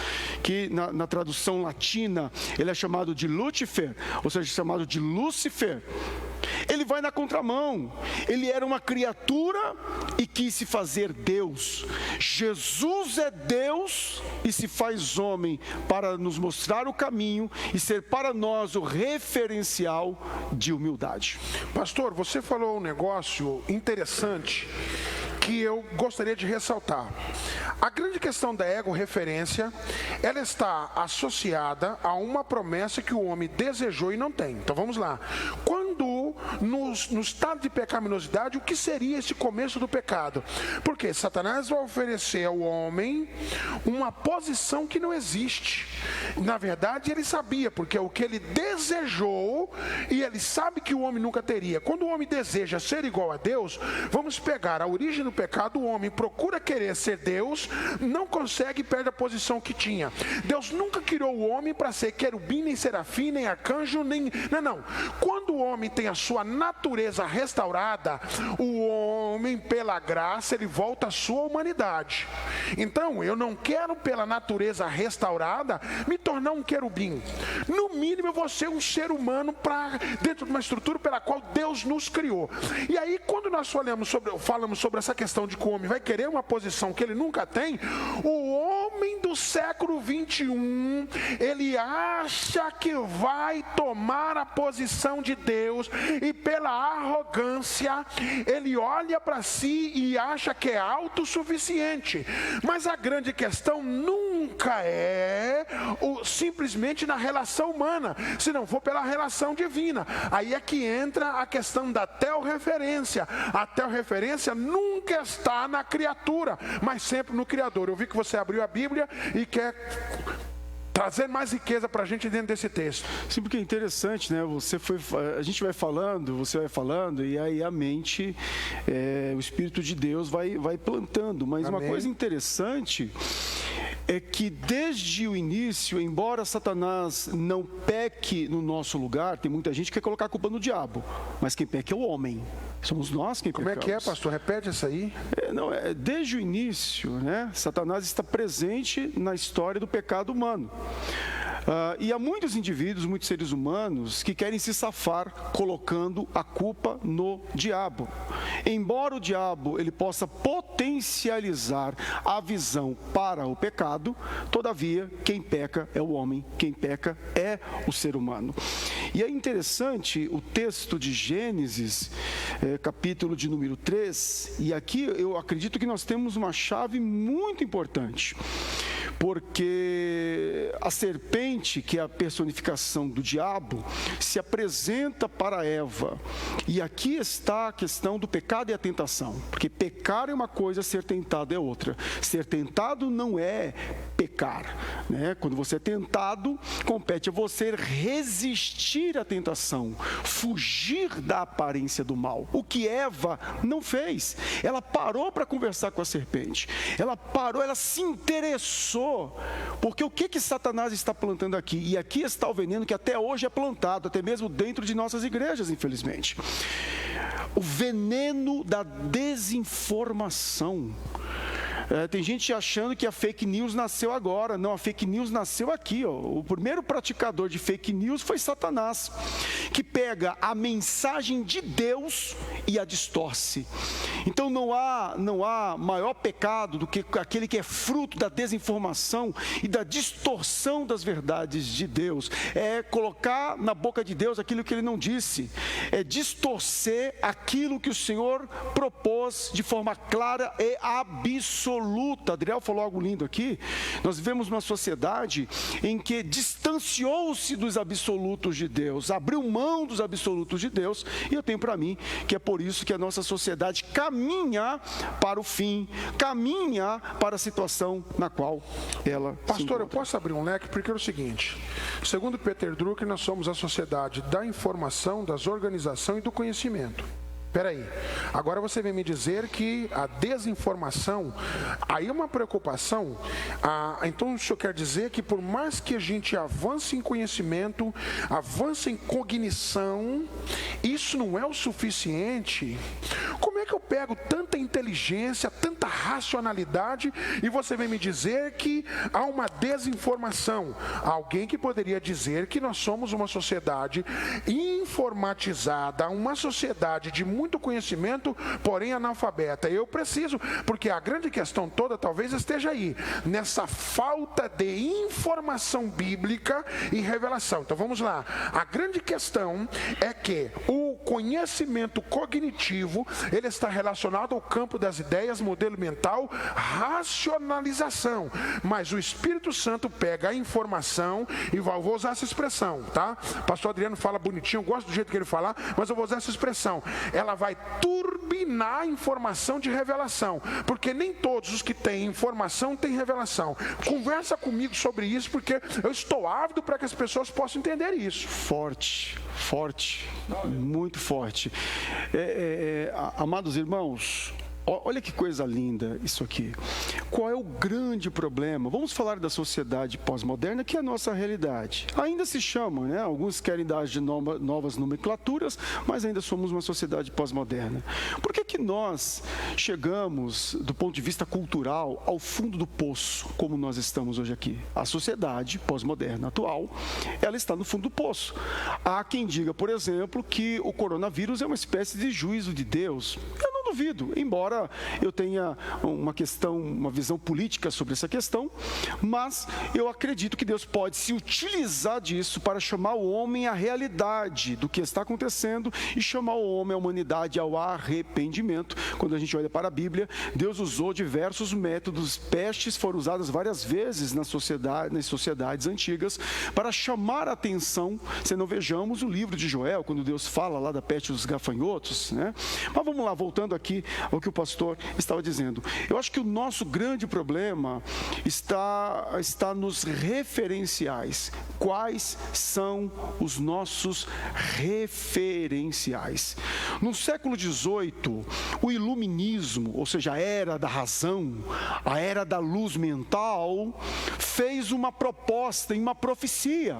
que na tradução latina, ele é chamado de Lúcifer, ou seja, chamado de Lúcifer, ele vai na contramão. Ele era uma criatura e quis se fazer Deus. Jesus é Deus e se faz homem para nos mostrar o caminho e ser para nós o referencial de humildade. Pastor, você falou um negócio interessante que eu gostaria de ressaltar. A grande questão da ego-referência, ela está associada a uma promessa que o homem desejou e não tem. Então vamos lá. Quando no estado de pecaminosidade, o que seria esse começo do pecado? Porque Satanás vai oferecer ao homem uma posição que não existe. Na verdade, ele sabia, porque é o que ele desejou, e ele sabe que o homem nunca teria. Quando o homem deseja ser igual a Deus, vamos pegar a origem do pecado. O homem procura querer ser Deus, não consegue e perde a posição que tinha. Deus nunca criou o homem para ser querubim, nem serafim, nem arcanjo, nem... Não. Quando o homem tem a sua natureza restaurada, o homem, pela graça, ele volta à sua humanidade. Então, eu não quero, pela natureza restaurada, me tornar um querubim. No mínimo, eu vou ser um ser humano dentro de uma estrutura pela qual Deus nos criou. E aí, quando nós falamos sobre essa questão de que o homem vai querer uma posição que ele nunca tem, o homem do século 21, ele acha que vai tomar a posição de Deus, e pela arrogância, ele olha para si e acha que é autossuficiente. Mas a grande questão nunca é simplesmente na relação humana, se não for pela relação divina. Aí é que entra a questão da teorreferência. A teorreferência nunca está na criatura, mas sempre no Criador. Eu vi que você abriu a Bíblia e quer trazer mais riqueza para a gente dentro desse texto. Sim, porque é interessante, né? A gente vai falando, você vai falando, e aí a mente, o Espírito de Deus vai plantando. Mas Amém. Uma coisa interessante é que desde o início, embora Satanás não peque no nosso lugar, tem muita gente que quer colocar a culpa no diabo, mas quem peca é o homem. Somos nós quem pecamos. Como é que é, pastor? Repete isso aí. Desde o início, né? Satanás está presente na história do pecado humano. E há muitos indivíduos, muitos seres humanos que querem se safar colocando a culpa no diabo. Embora o diabo ele possa potencializar a visão para o pecado, todavia quem peca é o homem, quem peca é o ser humano. E é interessante o texto de Gênesis, capítulo de número 3, e aqui eu acredito que nós temos uma chave muito importante. Porque a serpente, que é a personificação do diabo, se apresenta para Eva. E aqui está a questão do pecado e a tentação. Porque pecar é uma coisa, ser tentado é outra. Ser tentado não é pecar, né? Quando você é tentado, compete a você resistir à tentação, fugir da aparência do mal. O que Eva não fez. Ela parou para conversar com a serpente. Ela parou, ela se interessou. Porque o que Satanás está plantando aqui? E aqui está o veneno que até hoje é plantado, até mesmo dentro de nossas igrejas, infelizmente. O veneno da desinformação. Tem gente achando que a fake news nasceu agora. Não, a fake news nasceu aqui. O primeiro praticador de fake news foi Satanás, que pega a mensagem de Deus e a distorce. Então não há maior pecado do que aquele que é fruto da desinformação e da distorção das verdades de Deus. É colocar na boca de Deus aquilo que ele não disse. É distorcer aquilo que o Senhor propôs de forma clara e absoluta. Adriel falou algo lindo aqui. Nós vivemos uma sociedade em que distanciou-se dos absolutos de Deus, abriu mão dos absolutos de Deus, e eu tenho para mim que é por isso que a nossa sociedade caminha para o fim, caminha para a situação na qual ela Pastor, eu posso abrir um leque? Porque é o seguinte, segundo Peter Drucker, nós somos a sociedade da informação, das organização e do conhecimento. Peraí, agora você vem me dizer que a desinformação, aí é uma preocupação. Então o senhor quer dizer que por mais que a gente avance em conhecimento, avance em cognição, isso não é o suficiente? Como é que eu pego tanta inteligência, tanta racionalidade, e você vem me dizer que há uma desinformação? Alguém que poderia dizer que nós somos uma sociedade informatizada, uma sociedade de muito conhecimento, porém analfabeta. Eu preciso, porque a grande questão toda talvez esteja aí, nessa falta de informação bíblica e revelação. Então vamos lá. A grande questão é que o conhecimento cognitivo, ele está está relacionado ao campo das ideias, modelo mental, racionalização. Mas o Espírito Santo pega a informação e vou usar essa expressão, tá? Pastor Adriano fala bonitinho, eu gosto do jeito que ele fala, mas eu vou usar essa expressão. Ela vai turbinar a informação de revelação, porque nem todos os que têm informação têm revelação. Conversa comigo sobre isso, porque eu estou ávido para que as pessoas possam entender isso. Forte, muito forte. Amados irmãos, olha que coisa linda isso aqui. Qual é o grande problema? Vamos falar da sociedade pós-moderna, que é a nossa realidade. Ainda se chama, né? Alguns querem dar de novas nomenclaturas, mas ainda somos uma sociedade pós-moderna. Por que nós chegamos, do ponto de vista cultural, ao fundo do poço, como nós estamos hoje aqui? A sociedade pós-moderna atual, ela está no fundo do poço. Há quem diga, por exemplo, que o coronavírus é uma espécie de juízo de Deus. Eu não duvido, embora eu tenha uma visão política sobre essa questão, mas eu acredito que Deus pode se utilizar disso para chamar o homem à realidade do que está acontecendo e chamar o homem, a humanidade, ao arrependimento. Quando a gente olha para a Bíblia, Deus usou diversos métodos, pestes foram usadas várias vezes nas sociedades antigas para chamar a atenção. Se não vejamos o livro de Joel, quando Deus fala lá da peste dos gafanhotos, né? Mas vamos lá, voltando aqui ao que o pastor estava dizendo. Eu acho que o nosso grande problema está nos referenciais. Quais são os nossos referenciais? No século XVIII, o iluminismo, ou seja, a era da razão, a era da luz mental, fez uma proposta em uma profecia.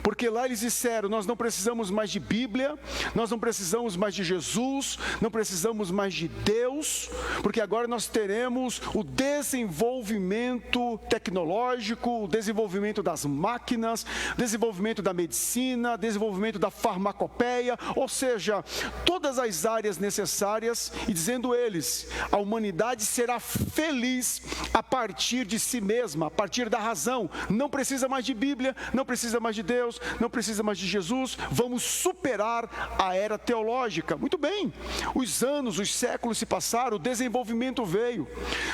Porque lá eles disseram, nós não precisamos mais de Bíblia, nós não precisamos mais de Jesus, não precisamos mais de Deus, porque agora nós teremos o desenvolvimento tecnológico, o desenvolvimento das máquinas, desenvolvimento da medicina, desenvolvimento da farmacopeia, ou seja, todas as áreas necessárias, e dizendo eles, a humanidade será feliz a partir de si mesma, a partir da razão, não precisa mais de Bíblia, não precisa mais de Deus, não precisa mais de Jesus, vamos superar a era teológica. Muito bem, os anos, os séculos se passaram, o desenvolvimento veio.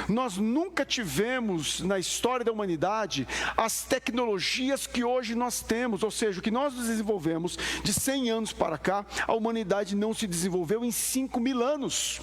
Nós nunca tivemos na história da humanidade as tecnologias que hoje nós temos, ou seja, o que nós desenvolvemos de 100 anos para cá, a humanidade não se desenvolveu em 5.000 anos.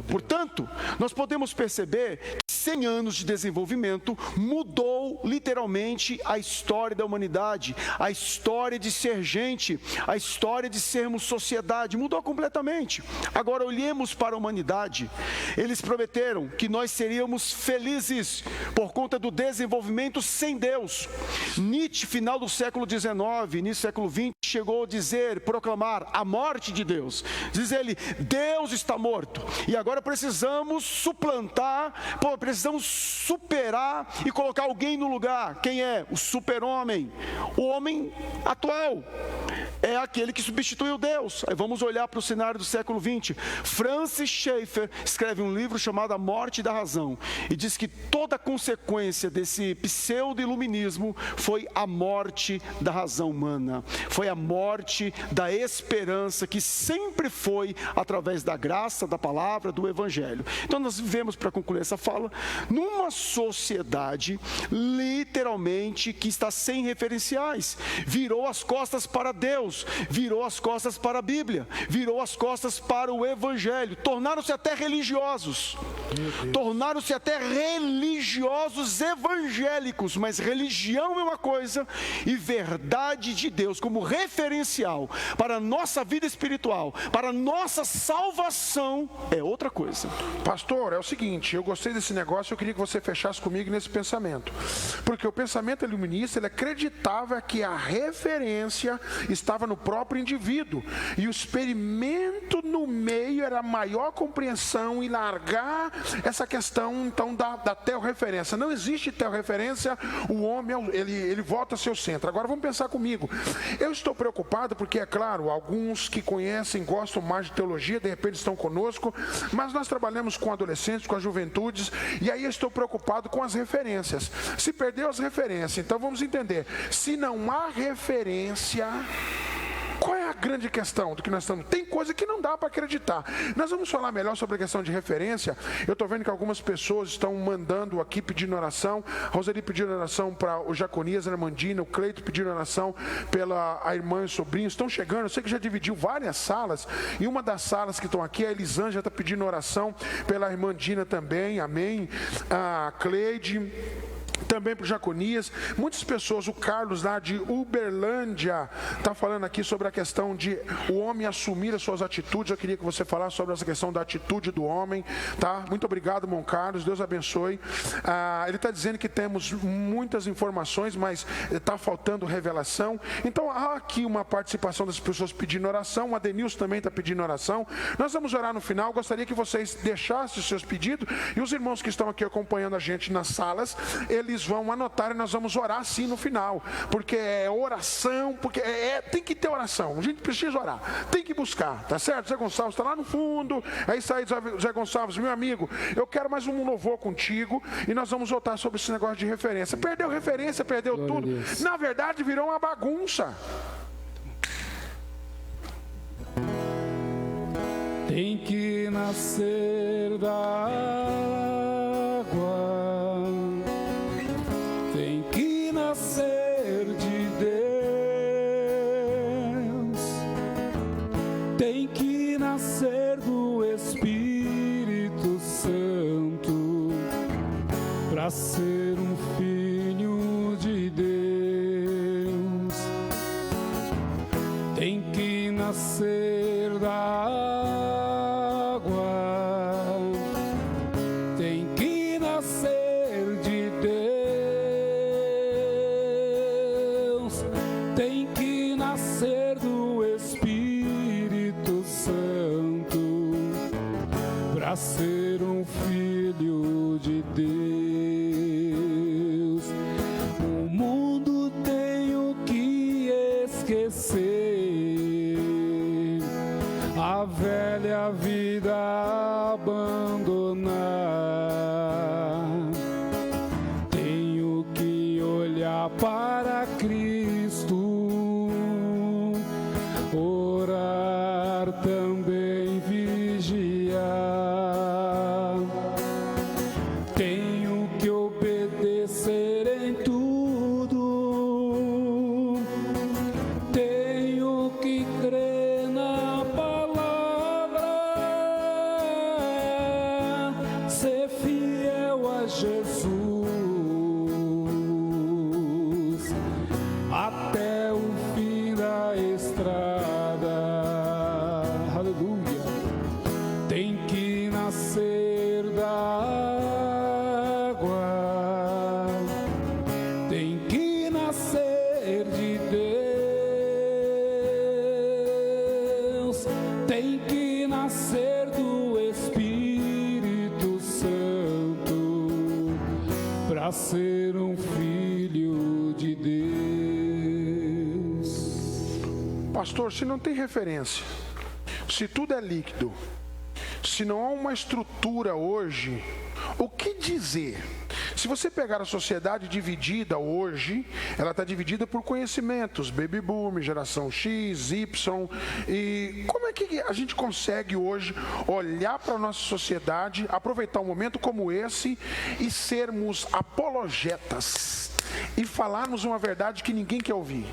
Portanto, nós podemos perceber que 100 anos de desenvolvimento mudou literalmente a história da humanidade, a história de ser gente, a história de sermos sociedade, mudou completamente. Agora olhemos para a humanidade. Eles prometeram que nós seríamos felizes por conta do desenvolvimento sem Deus. Nietzsche, final do século XIX, início do século XX, chegou a dizer, proclamar a morte de Deus. Diz ele, Deus está morto. E agora precisamos suplantar, precisamos superar e colocar alguém no lugar. Quem é? O super-homem. O homem atual é aquele que substituiu Deus. Aí vamos olhar para o cenário do século XX. Francis Schaeffer escreve um livro chamado A Morte da Razão e diz que toda a consequência desse pseudo-iluminismo foi a morte da razão humana, foi a morte da esperança que sempre foi através da graça, da palavra, do Evangelho. Então nós vivemos, para concluir essa fala, numa sociedade literalmente que está sem referenciais, virou as costas para Deus, virou as costas para a Bíblia, virou as costas para o Evangelho, tornaram-se até religiosos, tornaram-se até religiosos evangélicos, mas religião é uma coisa e verdade de Deus como referencial para a nossa vida espiritual, para a nossa salvação é outra coisa. Pastor, é o seguinte, eu gostei desse negócio, eu queria que você fechasse comigo nesse pensamento, porque o pensamento iluminista, ele acreditava que a referência estava no próprio indivíduo, e o experimento no meio era a maior compreensão e largar essa questão, então, da teorreferência. Não existe teorreferência, o homem, ele volta ao seu centro. Agora vamos pensar comigo, eu estou preocupado porque, é claro, alguns que conhecem, gostam mais de teologia, de repente estão conosco, mas nós trabalhamos com adolescentes, com as juventudes, e aí eu estou preocupado com as referências. Se perdeu as referências, então vamos entender, se não há referência, Qual é a grande questão do que nós estamos? Tem coisa que não dá para acreditar. Nós vamos falar melhor sobre a questão de referência. Eu estou vendo que algumas pessoas estão mandando aqui pedindo oração. A Roseli pedindo oração para o Jaconias, a Armandina, o Cleito pedindo oração pela a irmã e o sobrinho. Estão chegando, eu sei que já dividiu várias salas. E uma das salas que estão aqui, a Elisângela está pedindo oração pela Armandina também, amém. A Cleide, também para o Jaconias, muitas pessoas, o Carlos lá de Uberlândia está falando aqui sobre a questão de o homem assumir as suas atitudes. Eu queria que você falasse sobre essa questão da atitude do homem, tá? Muito obrigado, irmão Carlos, Deus abençoe. Ele está dizendo que temos muitas informações, mas está faltando revelação. Então há aqui uma participação das pessoas pedindo oração, o Adenilson também está pedindo oração. Nós vamos orar no final, gostaria que vocês deixassem os seus pedidos, e os irmãos que estão aqui acompanhando a gente nas salas, eles vão anotar e nós vamos orar sim no final, porque é oração, porque tem que ter oração, a gente precisa orar, tem que buscar, tá certo? Zé Gonçalves está lá no fundo, aí sai Zé Gonçalves, meu amigo, eu quero mais um louvor contigo, e nós vamos voltar sobre esse negócio de referência. Perdeu referência, perdeu tudo, na verdade virou uma bagunça. Tem que nascer da água, tem que nascer de Deus, tem que nascer do Espírito Santo para ser um filho de Deus. Tem que nascer da água, tem que nascer de Deus, tem que nascer do Espírito Santo para ser um filho de Deus. O mundo tem o que esquecer, a velha vida abandonar. Tenho que olhar para Cristo, orar também, vigiar. Tenho que obedecer em tudo, tenho que crer na palavra, ser fiel a Jesus até o fim da estrada. Aleluia. Tem que nascer da água, tem que nascer de Deus, tem que nascer do Espírito Santo para ser um filho de Deus. Pastor, se não tem referência, se tudo é líquido, se não há uma estrutura hoje, o que dizer? Se você pegar a sociedade dividida hoje, ela está dividida por conhecimentos, baby boom, geração X, Y, e como é que a gente consegue hoje olhar para a nossa sociedade, aproveitar um momento como esse e sermos apologetas e falarmos uma verdade que ninguém quer ouvir?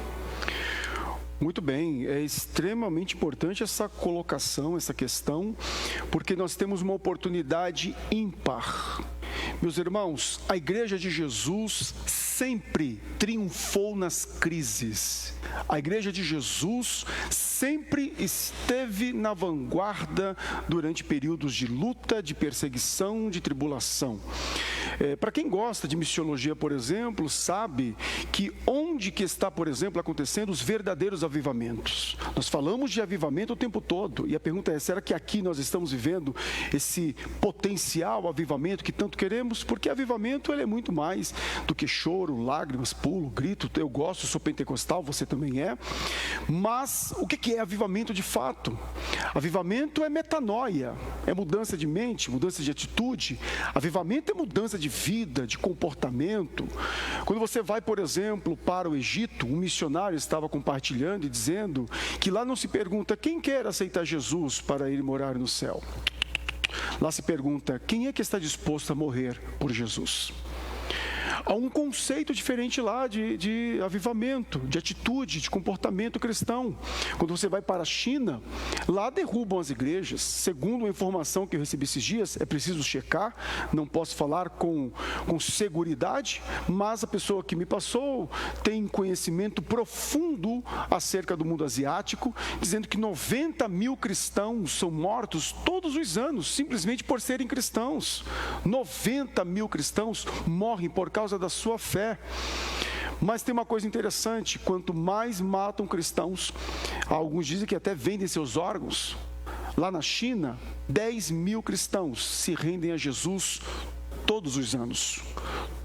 Muito bem, é extremamente importante essa colocação, essa questão, porque nós temos uma oportunidade ímpar. Meus irmãos, a Igreja de Jesus sempre triunfou nas crises. A Igreja de Jesus sempre esteve na vanguarda durante períodos de luta, de perseguição, de tribulação. Para quem gosta de missiologia, por exemplo, sabe que onde que está, por exemplo, acontecendo os verdadeiros avivamentos. Nós falamos de avivamento o tempo todo, e a pergunta é, será que aqui nós estamos vivendo esse potencial avivamento que tanto queremos? Porque avivamento ele é muito mais do que choro, lágrimas, pulo, grito. Eu gosto, sou pentecostal, você também é. Mas o que é avivamento de fato? Avivamento é metanoia, é mudança de mente, mudança de atitude. Avivamento é mudança de vida, de comportamento. Quando você vai, por exemplo, para o Egito, um missionário estava compartilhando e dizendo que lá não se pergunta quem quer aceitar Jesus para ir morar no céu. Lá se pergunta quem é que está disposto a morrer por Jesus. Há um conceito diferente lá de avivamento, de atitude, de comportamento cristão. Quando você vai para a China, lá derrubam as igrejas. Segundo a informação que eu recebi esses dias, é preciso checar, não posso falar com seguridade, mas a pessoa que me passou tem conhecimento profundo acerca do mundo asiático, dizendo que 90 mil cristãos são mortos todos os anos, simplesmente por serem cristãos. 90 mil cristãos morrem por causa da sua fé. Mas tem uma coisa interessante: quanto mais matam cristãos, alguns dizem que até vendem seus órgãos. Lá na China, 10 mil cristãos se rendem a Jesus todos os anos.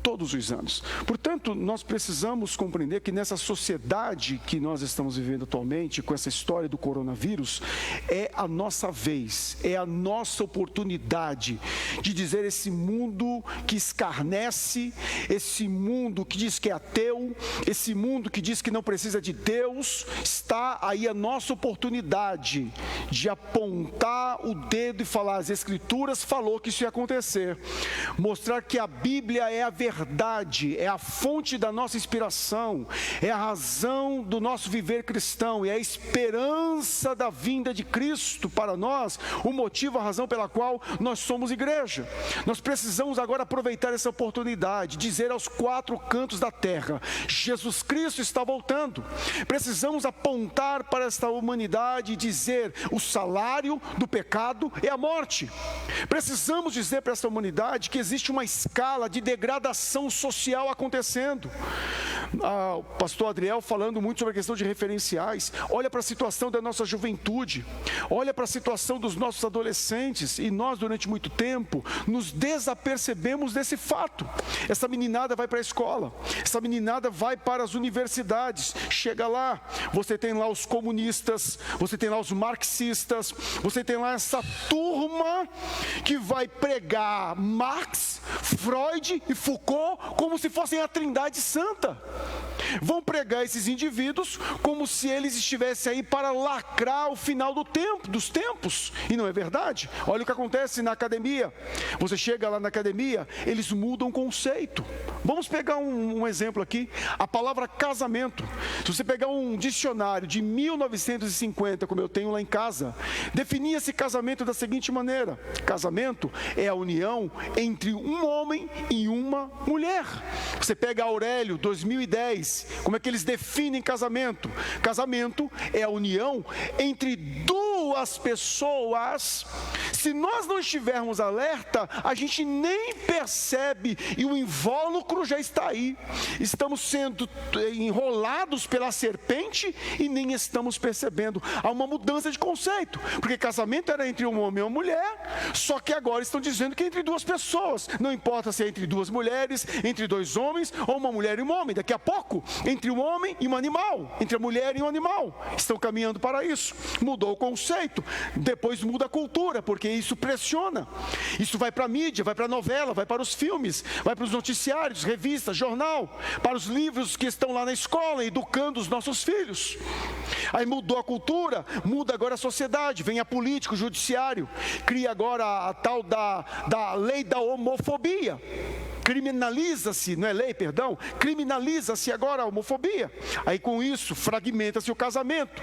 Todos os anos. Portanto, nós precisamos compreender que nessa sociedade que nós estamos vivendo atualmente, com essa história do coronavírus, é a nossa vez, é a nossa oportunidade de dizer: esse mundo que escarnece, esse mundo que diz que é ateu, esse mundo que diz que não precisa de Deus, está aí a nossa oportunidade de apontar o dedo e falar: as Escrituras falou que isso ia acontecer. Mostrar que a Bíblia é a verdade, é a fonte da nossa inspiração, é a razão do nosso viver cristão, é a esperança da vinda de Cristo para nós, o motivo, a razão pela qual nós somos igreja. Nós precisamos agora aproveitar essa oportunidade, dizer aos quatro cantos da terra: Jesus Cristo está voltando. Precisamos apontar para esta humanidade e dizer: o salário do pecado é a morte. Precisamos dizer para esta humanidade que existe uma escala de degradação social acontecendo. O pastor Adriel falando muito sobre a questão de referenciais. Olha para a situação da nossa juventude, olha para a situação dos nossos adolescentes, e nós durante muito tempo nos desapercebemos desse fato. Essa meninada vai para a escola, essa meninada vai para as universidades, chega lá, você tem lá os comunistas, você tem lá os marxistas, você tem lá essa turma que vai pregar Marx, Freud e Foucault como se fossem a Trindade Santa. Vão pregar esses indivíduos como se eles estivessem aí para lacrar o final dos tempos, e não é verdade. Olha o que acontece na academia. Você chega lá na academia, eles mudam o conceito. Vamos pegar um exemplo aqui, a palavra casamento. Se você pegar um dicionário de 1950, como eu tenho lá em casa, definia-se casamento da seguinte maneira: casamento é a união entre um homem e uma mulher. Você pega Aurélio, 2010, como é que eles definem casamento? Casamento é a união entre duas pessoas. Se nós não estivermos alerta, a gente nem percebe e o invólucro já está aí. Estamos sendo enrolados pela serpente e nem estamos percebendo. Há uma mudança de conceito, porque casamento era entre um homem e uma mulher, só que agora estão dizendo que é entre duas pessoas. Não importa se é entre duas mulheres, entre dois homens, ou uma mulher e um homem. Daqui a pouco, entre um homem e um animal, entre a mulher e um animal. Estão caminhando para isso. Mudou o conceito. Depois muda a cultura, porque isso pressiona. Isso vai para a mídia, vai para a novela, vai para os filmes, vai para os noticiários, revistas, jornal, para os livros que estão lá na escola, educando os nossos filhos. Aí mudou a cultura, muda agora a sociedade, vem a política, o judiciário, cria agora a tal da lei da homofobia. Criminaliza-se, não é lei, perdão, criminaliza-se agora a homofobia. Aí com isso fragmenta-se o casamento.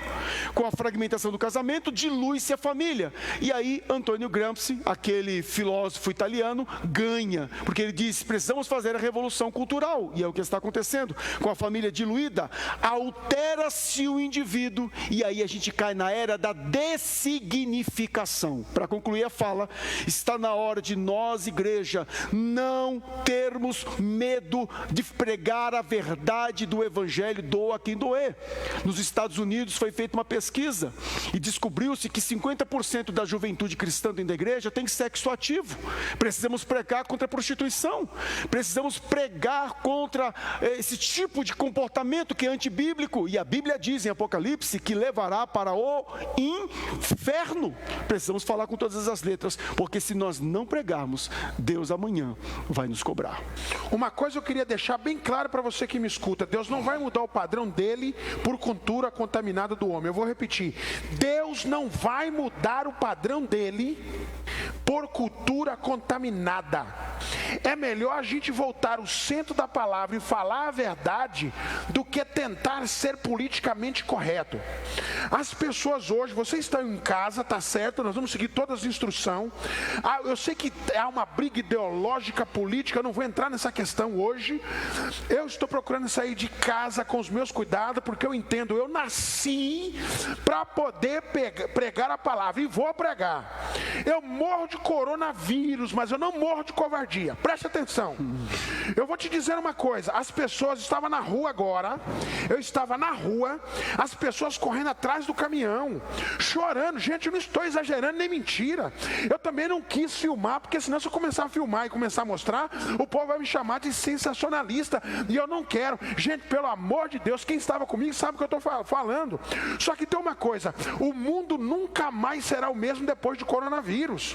Com a fragmentação do casamento, dilui-se a família. E aí Antônio Gramsci, aquele filósofo italiano, ganha, porque ele diz: precisamos fazer a revolução cultural. E é o que está acontecendo. Com a família diluída, altera-se o indivíduo, e aí a gente cai na era da dessignificação. Para concluir a fala, está na hora de nós, igreja, não termos medo de pregar a verdade do Evangelho, doa quem doer. Nos Estados Unidos foi feita uma pesquisa e descobriu-se que 50% da juventude cristã dentro da igreja tem sexo ativo. Precisamos pregar contra a prostituição, precisamos pregar contra esse tipo de comportamento que é antibíblico, e a Bíblia diz em Apocalipse que levará para o inferno. Precisamos falar com todas as letras, porque se nós não pregarmos, Deus amanhã vai nos cobrar. quebrar. Uma coisa eu queria deixar bem claro para você que me escuta: Deus não vai mudar o padrão dele por cultura contaminada do homem. Eu vou repetir: Deus não vai mudar o padrão dele por cultura contaminada. É melhor a gente voltar ao centro da palavra e falar a verdade do que tentar ser politicamente correto. As pessoas hoje, vocês estão em casa, tá certo, nós vamos seguir todas as instruções. Eu sei que há uma briga ideológica, política, eu não vou entrar nessa questão hoje. Eu estou procurando sair de casa com os meus cuidados, porque eu entendo, eu nasci para poder pregar a palavra e vou pregar. Eu morro de coronavírus, mas eu não morro de covardia. Preste atenção. Eu vou te dizer uma coisa: as pessoas estavam na rua agora, eu estava na rua, as pessoas correndo atrás do caminhão, chorando. Gente, eu não estou exagerando nem mentira. Eu também não quis filmar, porque senão se eu começar a filmar e começar a mostrar, o povo vai me chamar de sensacionalista, e eu não quero. Gente, pelo amor de Deus, quem estava comigo sabe o que eu estou falando. Só que tem uma coisa: o mundo nunca mais será o mesmo depois do coronavírus.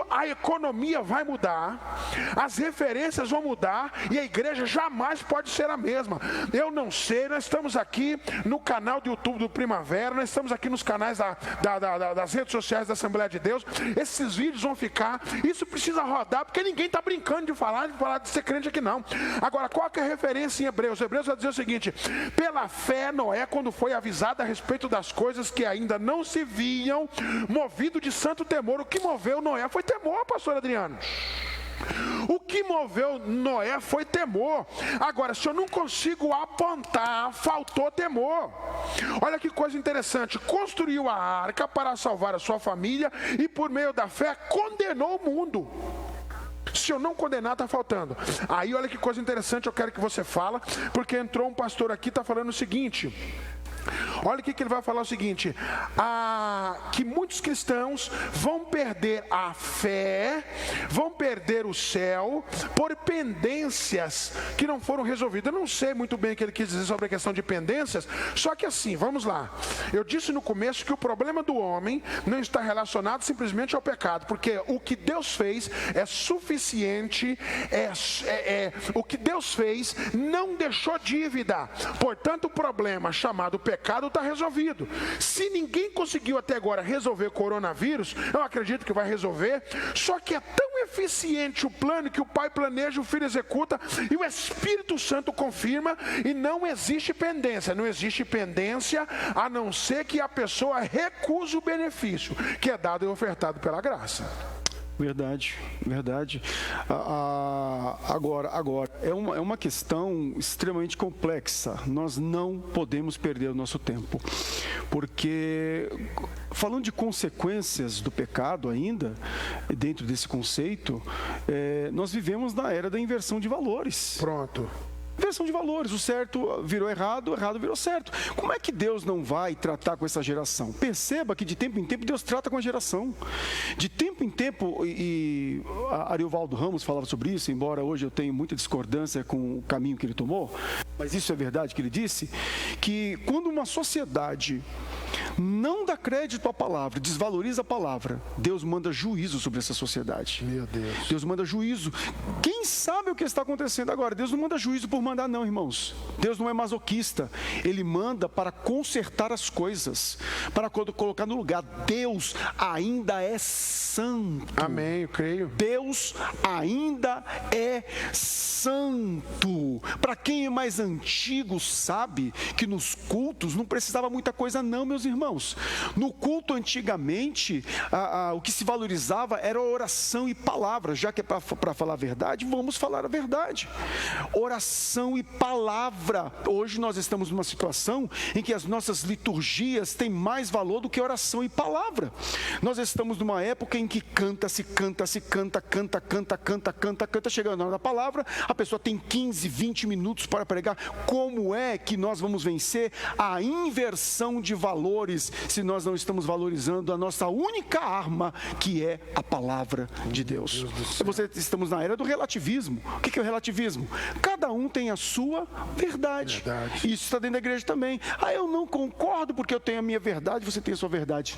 A economia vai mudar, as referências vão mudar, e a igreja jamais pode ser a mesma. Eu não sei, nós estamos aqui no canal do YouTube do Primavera, nós estamos aqui nos canais das redes sociais da Assembleia de Deus. Esses vídeos vão ficar, isso precisa rodar, porque ninguém está brincando de falar de ser crente aqui não. Agora, qual que é a referência em Hebreus? Hebreus vai dizer o seguinte: pela fé Noé, quando foi avisado a respeito das coisas que ainda não se viam, movido de santo temor. O que moveu Noé foi temor, pastor Adriano. O que moveu Noé foi temor. Agora, se eu não consigo apontar, faltou temor. Olha que coisa interessante: construiu a arca para salvar a sua família e por meio da fé condenou o mundo. Se eu não condenar, está faltando. Aí olha que coisa interessante, eu quero que você fale, porque entrou um pastor aqui, está falando o seguinte. Olha o que ele vai falar: o seguinte: que muitos cristãos vão perder a fé, vão perder o céu por pendências que não foram resolvidas. Eu não sei muito bem o que ele quis dizer sobre a questão de pendências, só que assim, vamos lá. Eu disse no começo que o problema do homem não está relacionado simplesmente ao pecado, porque o que Deus fez é suficiente, o que Deus fez não deixou dívida. Portanto, o problema chamado pecado está resolvido. Se ninguém conseguiu até agora resolver o coronavírus, eu acredito que vai resolver. Só que é tão eficiente o plano que o Pai planeja, o Filho executa e o Espírito Santo confirma, e não existe pendência. Não existe pendência a não ser que a pessoa recuse o benefício que é dado e ofertado pela graça. Verdade, verdade. Agora, é uma questão extremamente complexa. Nós não podemos perder o nosso tempo, porque falando de consequências do pecado ainda, dentro desse conceito, nós vivemos na era da inversão de valores. Pronto. Inversão de valores, o certo virou errado, o errado virou certo. Como é que Deus não vai tratar com essa geração? Perceba que de tempo em tempo Deus trata com a geração. De tempo em tempo, e Ariovaldo Ramos falava sobre isso, embora hoje eu tenha muita discordância com o caminho que ele tomou, mas isso é verdade que ele disse, que quando uma sociedade não dá crédito à palavra, desvaloriza a palavra, Deus manda juízo sobre essa sociedade. Meu Deus. Deus manda juízo. Quem sabe o que está acontecendo agora? Deus não manda juízo por mandar não, irmãos. Deus não é masoquista. Ele manda para consertar as coisas, para colocar no lugar. Deus ainda é santo. Amém, eu creio. Deus ainda é santo. Para quem é mais antigo sabe que nos cultos não precisava muita coisa não, meus irmãos. No culto antigamente, o que se valorizava era a oração e palavra. Já que é para falar a verdade, vamos falar a verdade. Oração e palavra. Hoje nós estamos numa situação em que as nossas liturgias têm mais valor do que oração e palavra. Nós estamos numa época em que canta, chegando na hora da palavra, a pessoa tem 15, 20 minutos para pregar. Como é que nós vamos vencer a inversão de valores se nós não estamos valorizando a nossa única arma, que é a palavra de Deus? Estamos na era do relativismo. O que é o relativismo? Cada um tem a sua verdade. Isso está dentro da igreja também. Eu não concordo porque eu tenho a minha verdade, você tem a sua verdade.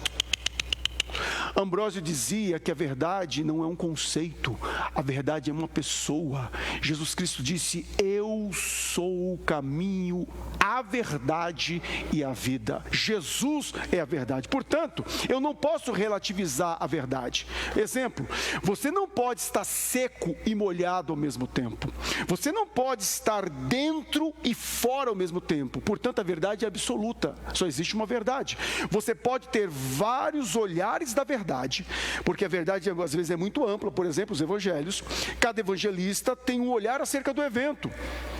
Ambrósio dizia que a verdade não é um conceito, a verdade é uma pessoa. Jesus Cristo disse: eu sou o caminho, a verdade e a vida. Jesus é a verdade. Portanto, eu não posso relativizar a verdade. Exemplo, você não pode estar seco e molhado ao mesmo tempo. Você não pode estar dentro e fora ao mesmo tempo. Portanto, a verdade é absoluta. Só existe uma verdade. Você pode ter vários olhares da verdade, porque a verdade às vezes é muito ampla. Por exemplo, os evangelhos, cada evangelista tem um olhar acerca do evento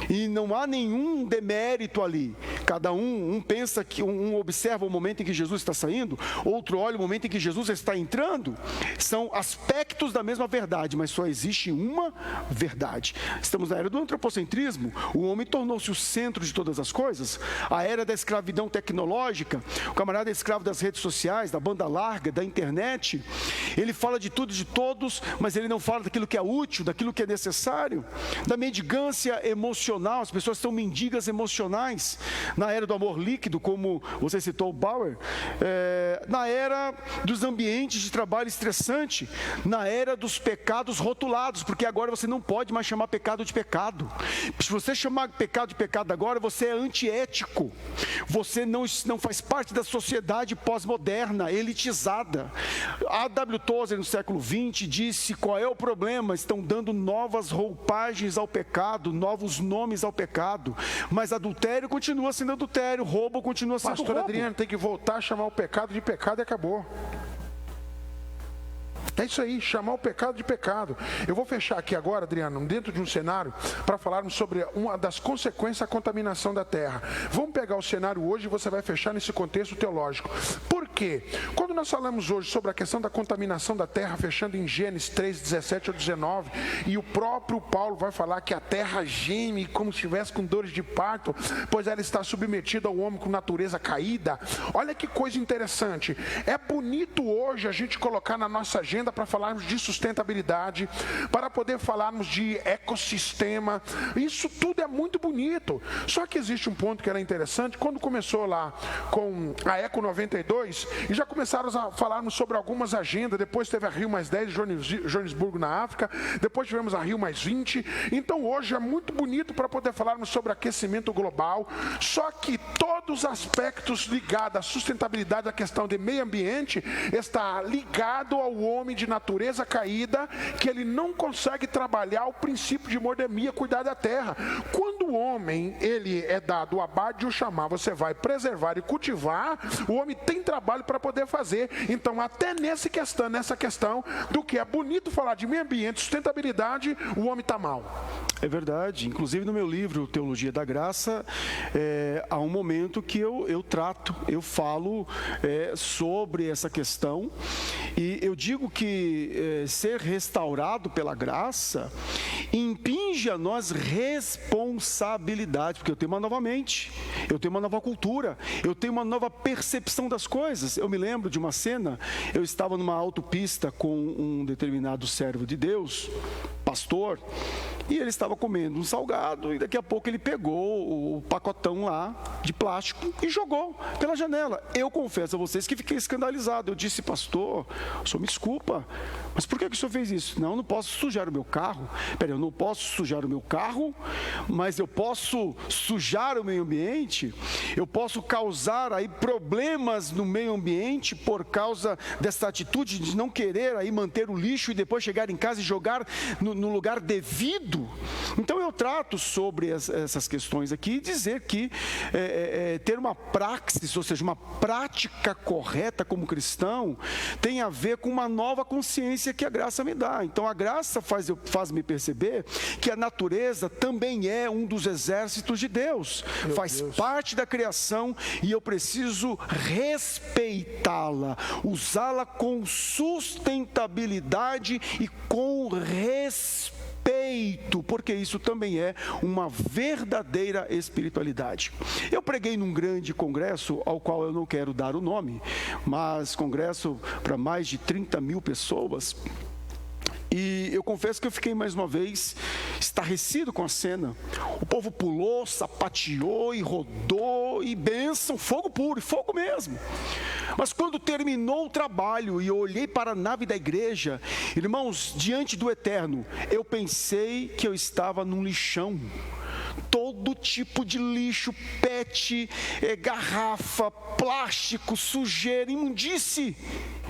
e não há nenhum demérito ali. Cada um pensa que um observa o momento em que Jesus está saindo, outro olha o momento em que Jesus está entrando. São aspectos da mesma verdade, mas só existe uma verdade. Estamos na era do antropocentrismo. O homem tornou-se o centro de todas as coisas. A era da escravidão tecnológica. O camarada é escravo das redes sociais, da banda larga, da internet. Ele fala de tudo e de todos, mas ele não fala daquilo que é útil, daquilo que é necessário. Da mendigância emocional. As pessoas são mendigas emocionais. Na era do amor líquido, como você citou o Bauer. Na era dos ambientes de trabalho estressante. Na era dos pecados rotulados, porque agora você não pode mais chamar pecado de pecado. Se você chamar pecado de pecado agora, você é antiético. Você não faz parte da sociedade pós-moderna, elitizada. A W. Tozer, no século XX, disse: qual é o problema? Estão dando novas roupagens ao pecado, novos nomes ao pecado, mas adultério continua sendo adultério, roubo continua sendo roubo. Pastor Adriano, tem que voltar a chamar o pecado de pecado e acabou. É isso aí, chamar o pecado de pecado. Eu vou fechar aqui agora, Adriano, dentro de um cenário, para falarmos sobre uma das consequências da contaminação da terra. Vamos pegar o cenário hoje e você vai fechar nesse contexto teológico. Por quê? Quando nós falamos hoje sobre a questão da contaminação da terra, fechando em Gênesis 3, 17 ou 19, e o próprio Paulo vai falar que a terra geme como se estivesse com dores de parto, pois ela está submetida ao homem com natureza caída. Olha que coisa interessante. É bonito hoje a gente colocar na nossa agenda para falarmos de sustentabilidade, para poder falarmos de ecossistema. Isso tudo é muito bonito. Só que existe um ponto que era interessante. Quando começou lá com a Eco 92, e já começaram a falarmos sobre algumas agendas. Depois teve a Rio Mais 10 de Joanesburgo na África. Depois tivemos a Rio Mais 20. Então hoje é muito bonito para poder falarmos sobre aquecimento global. Só que todos os aspectos ligados à sustentabilidade, à questão de meio ambiente, está ligado ao homem de natureza caída, que ele não consegue trabalhar o princípio de mordomia, cuidar da terra. Quando o homem, ele é dado o abade de o chamar, você vai preservar e cultivar, o homem tem trabalho para poder fazer. Então, até nessa questão do que é bonito falar de meio ambiente, sustentabilidade, o homem está mal. É verdade. Inclusive no meu livro, Teologia da Graça, há um momento que eu trato, eu falo sobre essa questão, e eu digo que ser restaurado pela graça impinge a nós responsabilidade, porque eu tenho uma nova mente, eu tenho uma nova cultura, eu tenho uma nova percepção das coisas. Eu me lembro de uma cena, eu estava numa autopista com um determinado servo de Deus, pastor, e ele estava comendo um salgado, e daqui a pouco ele pegou o pacotão lá de plástico e jogou pela janela. Eu confesso a vocês que fiquei escandalizado. Eu disse: pastor, o senhor me desculpa, mas por que o senhor fez isso? Não, eu não posso sujar o meu carro. Eu não posso sujar o meu carro, mas eu posso sujar o meio ambiente, eu posso causar aí problemas no meio ambiente por causa dessa atitude de não querer aí manter o lixo e depois chegar em casa e jogar no lugar devido. Então eu trato sobre essas questões aqui e dizer que ter uma praxis, ou seja, uma prática correta como cristão, tem a ver com uma nova consciência que a graça me dá. Então a graça faz-me perceber que a natureza também é um dos exércitos de Deus, faz parte da criação, e eu preciso respeitá-la, usá-la com sustentabilidade e com respeito, porque isso também é uma verdadeira espiritualidade. Eu preguei num grande congresso, ao qual eu não quero dar o nome, mas congresso para mais de 30 mil pessoas, e eu confesso que eu fiquei mais uma vez estarrecido com a cena. O povo pulou, sapateou e rodou tal, e bênção, fogo puro, fogo mesmo. Mas quando terminou o trabalho e eu olhei para a nave da igreja, irmãos, diante do eterno, eu pensei que eu estava num lixão. Todo tipo de lixo, PET, garrafa, plástico, sujeira, imundície,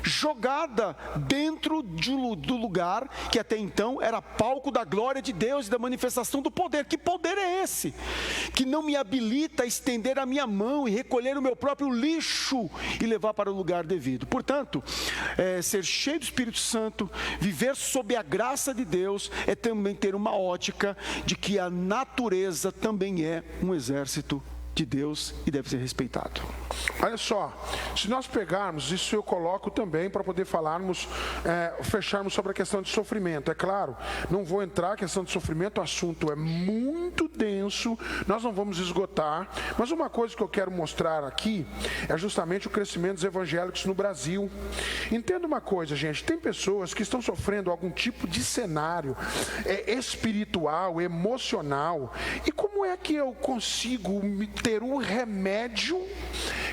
jogada dentro do lugar que até então era palco da glória de Deus e da manifestação do poder. Que poder é esse? Que não me habilita a estender a minha mão e recolher o meu próprio lixo e levar para o lugar devido. Portanto, ser cheio do Espírito Santo, viver sob a graça de Deus, é também ter uma ótica de que a natureza também é um exército de Deus e deve ser respeitado. Olha só, se nós pegarmos, isso eu coloco também para poder falarmos, fecharmos sobre a questão de sofrimento. É claro, não vou entrar na questão de sofrimento, o assunto é muito denso, nós não vamos esgotar, mas uma coisa que eu quero mostrar aqui é justamente o crescimento dos evangélicos no Brasil. Entenda uma coisa, gente, tem pessoas que estão sofrendo algum tipo de cenário espiritual, emocional, e como é que eu consigo ter um remédio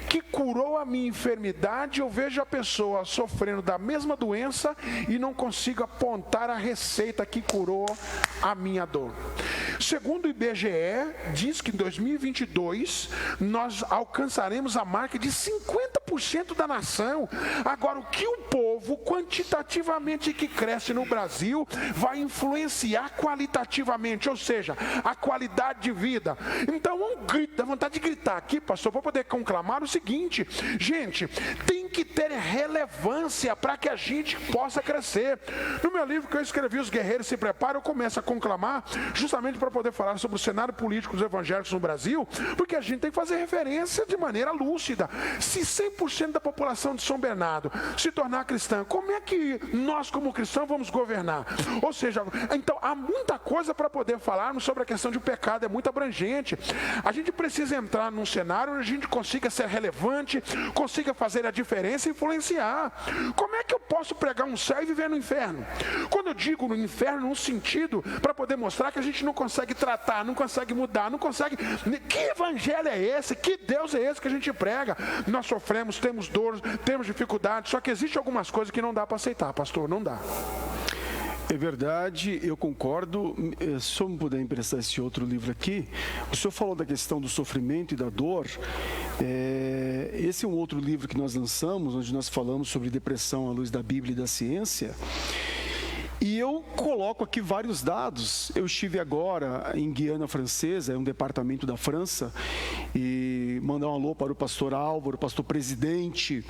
que curou a minha enfermidade? Eu vejo a pessoa sofrendo da mesma doença e não consigo apontar a receita que curou a minha dor. Segundo o IBGE, diz que em 2022 nós alcançaremos a marca de 50% da nação. Agora, o que o povo quantitativamente que cresce no Brasil vai influenciar qualitativamente, ou seja, a qualidade de vida. Então, um grito, dá vontade de gritar aqui, pastor, para poder conclamar o seguinte: gente, tem que ter relevância para que a gente possa crescer. No meu livro que eu escrevi, Os Guerreiros Se Preparam, eu começo a conclamar justamente para poder falar sobre o cenário político dos evangélicos no Brasil, porque a gente tem que fazer referência de maneira lúcida. Se 100% da população de São Bernardo se tornar cristã, como é que nós como cristãos vamos governar? Ou seja, então há muita coisa para poder falarmos sobre a questão de pecado, é muito abrangente. A gente precisa entrar num cenário onde a gente consiga ser relevante, consiga fazer a diferença e influenciar. Como é que eu posso pregar um céu e viver no inferno? Quando eu digo no inferno, num sentido para poder mostrar que a gente não consegue tratar, não consegue mudar, não consegue... Que evangelho é esse? Que Deus é esse que a gente prega? Nós sofremos, temos dor, temos dificuldades, só que existe algumas coisas que não dá para aceitar, pastor, não dá. É verdade, eu concordo. Se eu não puder emprestar esse outro livro aqui, o senhor falou da questão do sofrimento e da dor. Esse é um outro livro que nós lançamos, onde nós falamos sobre depressão à luz da Bíblia e da ciência. E eu coloco aqui vários dados. Eu estive agora em Guiana Francesa, é um departamento da França, e mandar um alô para o pastor Álvaro, pastor presidente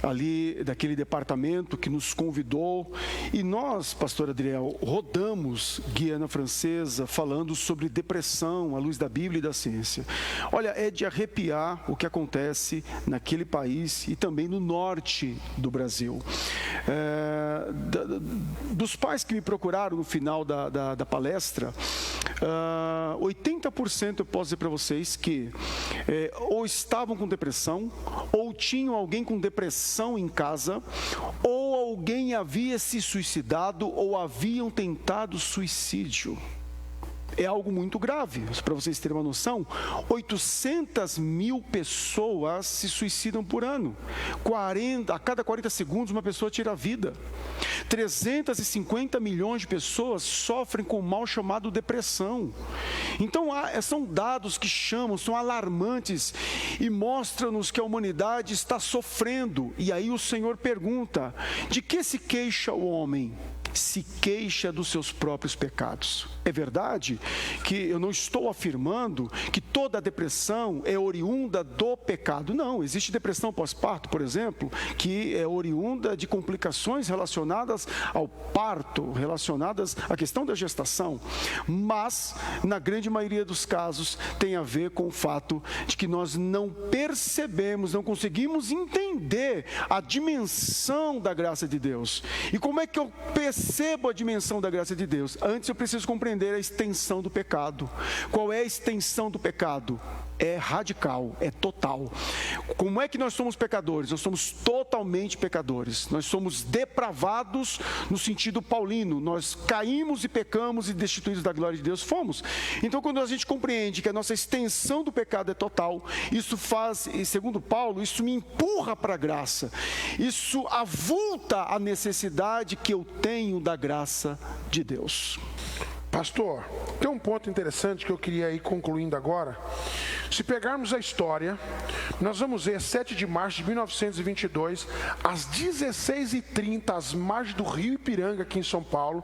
ali daquele departamento que nos convidou. E nós, pastor Adriel, rodamos Guiana Francesa falando sobre depressão à luz da Bíblia e da ciência. Olha, é de arrepiar o que acontece naquele país e também no norte do Brasil. Dos pais que me procuraram no final da palestra, 80% eu posso dizer para vocês que ou estavam com depressão, ou tinham alguém com depressão em casa, ou alguém havia se suicidado, ou haviam tentado suicídio. É algo muito grave. Para vocês terem uma noção, 800 mil pessoas se suicidam por ano. A cada 40 segundos uma pessoa tira a vida. 350 milhões de pessoas sofrem com o mal chamado depressão. Então, são dados que são alarmantes e mostram-nos que a humanidade está sofrendo. E aí o Senhor pergunta: de que se queixa o homem? Se queixa dos seus próprios pecados. É verdade que eu não estou afirmando que toda depressão é oriunda do pecado. Não, existe depressão pós-parto, por exemplo, que é oriunda de complicações relacionadas ao parto, relacionadas à questão da gestação. Mas, na grande maioria dos casos, tem a ver com o fato de que nós não percebemos, não conseguimos entender a dimensão da graça de Deus. E como é que eu percebo a dimensão da graça de Deus? Antes eu preciso compreender a extensão do pecado. Qual é a extensão do pecado? é radical, é total. Como é que nós somos pecadores? Nós somos totalmente pecadores. Nós somos depravados no sentido paulino. Nós caímos e pecamos e destituídos da glória de Deus fomos. Então, quando a gente compreende que a nossa extensão do pecado é total, isso faz, e segundo Paulo, isso me empurra para a graça. Isso avulta a necessidade que eu tenho da graça de Deus. Pastor, tem um ponto interessante que eu queria ir concluindo agora. Se pegarmos a história, nós vamos ver 7 de março de 1922, às 16h30, às margens do rio Ipiranga, aqui em São Paulo,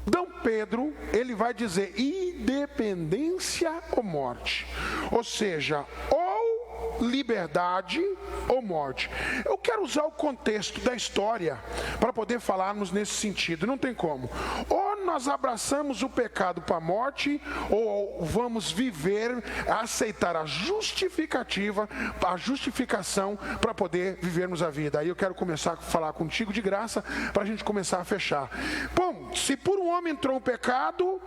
D. Pedro, ele vai dizer independência ou morte. Ou seja, ou liberdade ou morte. Eu quero usar o contexto da história para poder falarmos nesse sentido. Não tem como. Ou nós abraçamos o pecado para a morte, ou vamos viver, aceitar a justificativa, a justificação para poder vivermos a vida. Aí eu quero começar a falar contigo de graça para a gente começar a fechar. Bom, se por um homem entrou o pecado,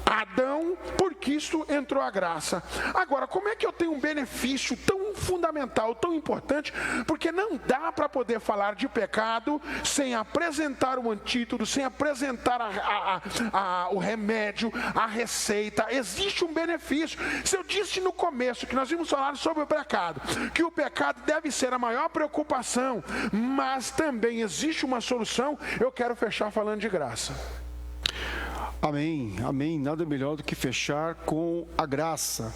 Adão, por Cristo entrou a graça. Agora, como é que eu tenho um benefício tão fundamental, tão importante? Porque não dá para poder falar de pecado sem apresentar o antídoto, sem apresentar o remédio, a receita. Existe um benefício. Se eu disse no começo que nós vimos falar sobre o pecado, que o pecado deve ser a maior preocupação, mas também existe uma solução, eu quero fechar falando de graça. Amém, amém. Nada melhor do que fechar com a graça.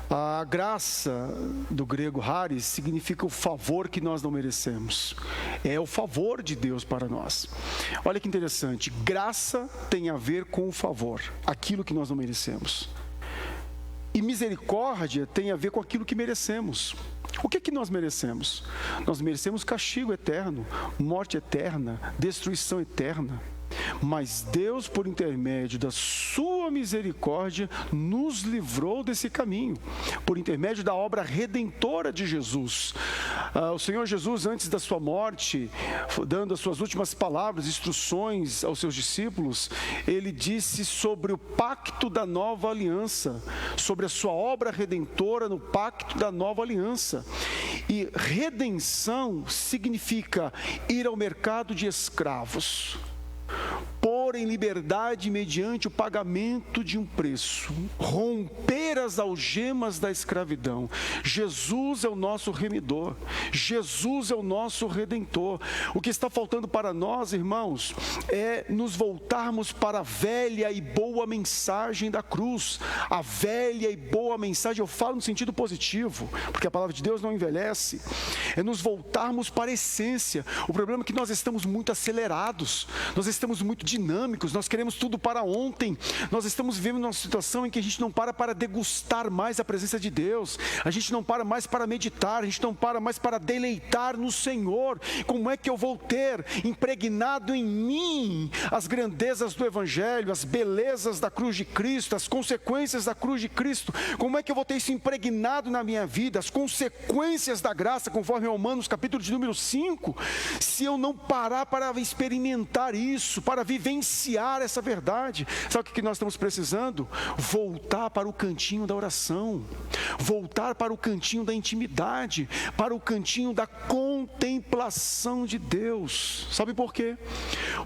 A graça, do grego charis, significa o favor que nós não merecemos. É o favor de Deus para nós. Olha que interessante, graça tem a ver com o favor, aquilo que nós não merecemos. E misericórdia tem a ver com aquilo que merecemos. O que é que nós merecemos? Nós merecemos castigo eterno, morte eterna, destruição eterna. Mas Deus, por intermédio da sua misericórdia, nos livrou desse caminho, por intermédio da obra redentora de Jesus. O Senhor Jesus, antes da sua morte, dando as suas últimas palavras, instruções aos seus discípulos, ele disse sobre o pacto da nova aliança, sobre a sua obra redentora no pacto da nova aliança. E redenção significa ir ao mercado de escravos, pôr em liberdade mediante o pagamento de um preço, romper as algemas da escravidão. Jesus é o nosso remidor, Jesus é o nosso redentor. O que está faltando para nós, irmãos, é nos voltarmos para a velha e boa mensagem da cruz. A velha e boa mensagem, eu falo no sentido positivo, porque a palavra de Deus não envelhece. É nos voltarmos para a essência. O problema é que nós estamos muito acelerados, nós estamos muito dinâmicos, nós queremos tudo para ontem. Nós estamos vivendo numa situação em que a gente não para degustar mais a presença de Deus, a gente não para mais para meditar, a gente não para mais para deleitar no Senhor. Como é que eu vou ter impregnado em mim as grandezas do Evangelho, as belezas da cruz de Cristo, as consequências da cruz de Cristo? Como é que eu vou ter isso impregnado na minha vida, as consequências da graça, conforme Romanos capítulo de número 5, se eu não parar para experimentar isso, para vivenciar essa verdade? Sabe o que nós estamos precisando? Voltar para o cantinho da oração, voltar para o cantinho da intimidade, para o cantinho da contemplação de Deus. Sabe por quê?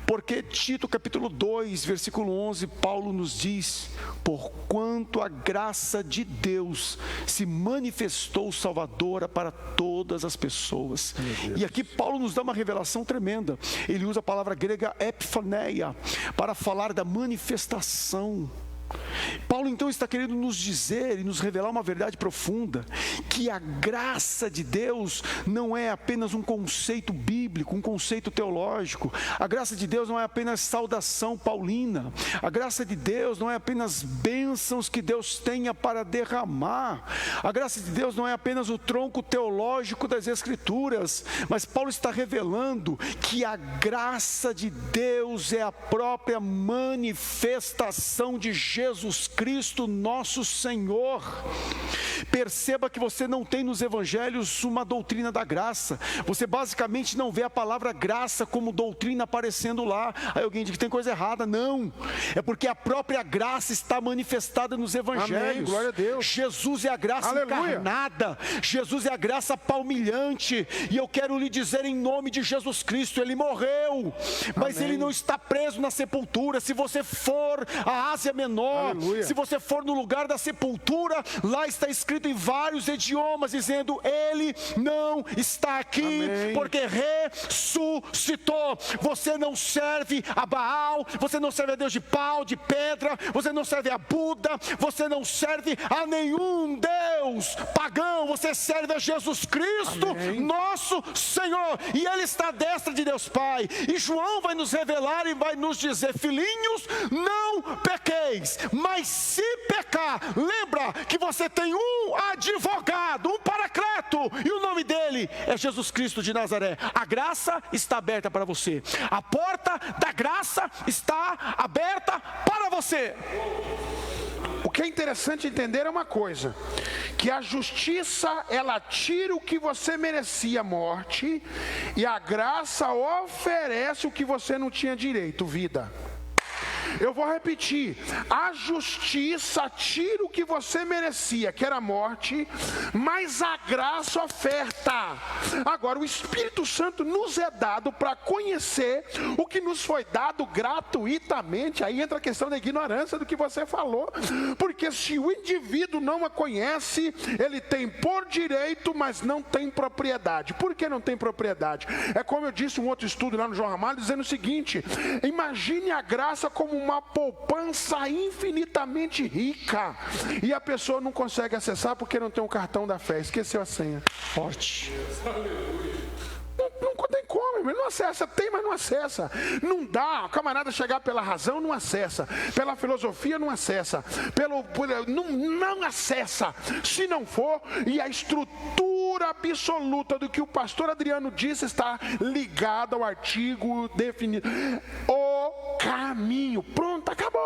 Porque Tito capítulo 2, versículo 11, Paulo nos diz: porquanto a graça de Deus se manifestou salvadora para todas as pessoas. E aqui Paulo nos dá uma revelação tremenda. Ele usa a palavra grega epifaneia para falar da manifestação. Paulo então está querendo nos dizer e nos revelar uma verdade profunda, que a graça de Deus não é apenas um conceito bíblico, um conceito teológico. A graça de Deus não é apenas saudação paulina. A graça de Deus não é apenas bênçãos que Deus tenha para derramar. A graça de Deus não é apenas o tronco teológico das Escrituras, mas Paulo está revelando que a graça de Deus é a própria manifestação de Jesus Cristo, nosso Senhor. perceba que você não tem nos evangelhos uma doutrina da graça. Você basicamente não vê a palavra graça como doutrina aparecendo lá. Aí alguém diz que tem coisa errada. Não, é porque a própria graça está manifestada nos evangelhos. Amém, glória a Deus. Jesus é a graça Aleluia. encarnada. Jesus é a graça palmilhante. E eu quero lhe dizer em nome de Jesus Cristo, Ele morreu, mas Amém. Ele não está preso na sepultura. Se você for à Ásia Menor, Aleluia. se você for no lugar da sepultura, lá está escrito em vários idiomas, dizendo: Ele não está aqui, Amém. porque ressuscitou. Você não serve a Baal, você não serve a Deus de pau, de pedra, você não serve a Buda, você não serve a nenhum Deus pagão, você serve a Jesus Cristo, Amém. nosso Senhor, e Ele está à destra de Deus Pai. E João vai nos revelar e vai nos dizer: filhinhos, não pequeis, mas se pecar, lembra que você tem um advogado, um paracleto, e o nome dele é Jesus Cristo de Nazaré. A graça está aberta para você, a porta da graça está aberta para você. O que é interessante entender é uma coisa, que a justiça, ela tira o que você merecia, morte, e a graça oferece o que você não tinha direito, vida. Eu vou repetir: a justiça tira o que você merecia, que era morte, mas a graça oferta. Agora, o Espírito Santo nos é dado para conhecer o que nos foi dado gratuitamente. Aí entra a questão da ignorância do que você falou, porque se o indivíduo não a conhece, ele tem por direito, mas não tem propriedade. Por que não tem propriedade? É como eu disse em um outro estudo lá no João Ramalho, dizendo o seguinte: imagine a graça como uma poupança infinitamente rica, e a pessoa não consegue acessar porque não tem um cartão da fé, esqueceu a senha. Forte. Não tem como, ele não acessa, tem, mas não acessa. Não dá, o camarada chegar pela razão, não acessa. Pela filosofia, não acessa. Não acessa. Se não for, e a estrutura absoluta do que o pastor Adriano disse está ligada ao artigo definido. O caminho. Pronto, acabou.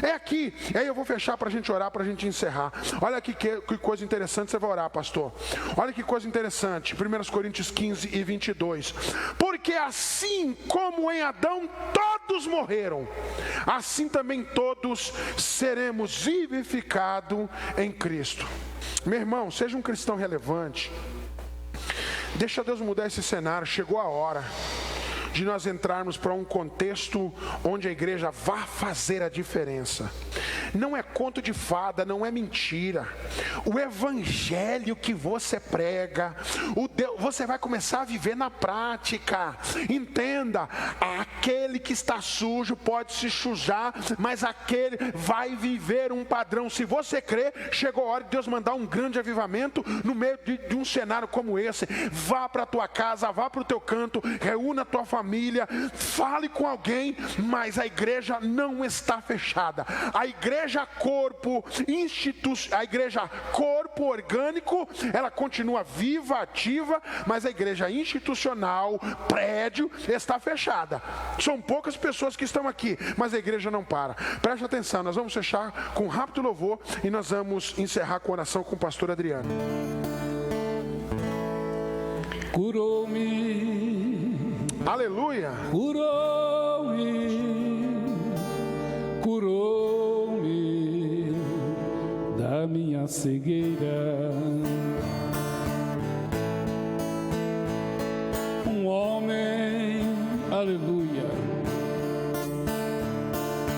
É aqui, e aí eu vou fechar para a gente orar, para a gente encerrar. Olha aqui que coisa interessante, você vai orar, pastor. Olha que coisa interessante, 1 Coríntios 15 e 22. Porque assim como em Adão todos morreram, assim também todos seremos vivificados em Cristo. Meu irmão, seja um cristão relevante. Deixa Deus mudar esse cenário, chegou a hora de nós entrarmos para um contexto onde a igreja vá fazer a diferença. Não é conto de fada, não é mentira. O evangelho que você prega, você vai começar a viver na prática. Entenda, aquele que está sujo pode se sujar, mas aquele vai viver um padrão. Se você crê, chegou a hora de Deus mandar um grande avivamento no meio de um cenário como esse. Vá para a tua casa, vá para o teu canto, reúna a tua família, fale com alguém, mas a igreja não está fechada. A igreja corpo orgânico, ela continua viva, ativa, mas a igreja institucional, prédio, está fechada. São poucas pessoas que estão aqui, mas a igreja não para. Preste atenção, nós vamos fechar com um rápido louvor e nós vamos encerrar com oração com o pastor Adriano. Curou-me, aleluia, curou-me da minha cegueira. Um homem, aleluia,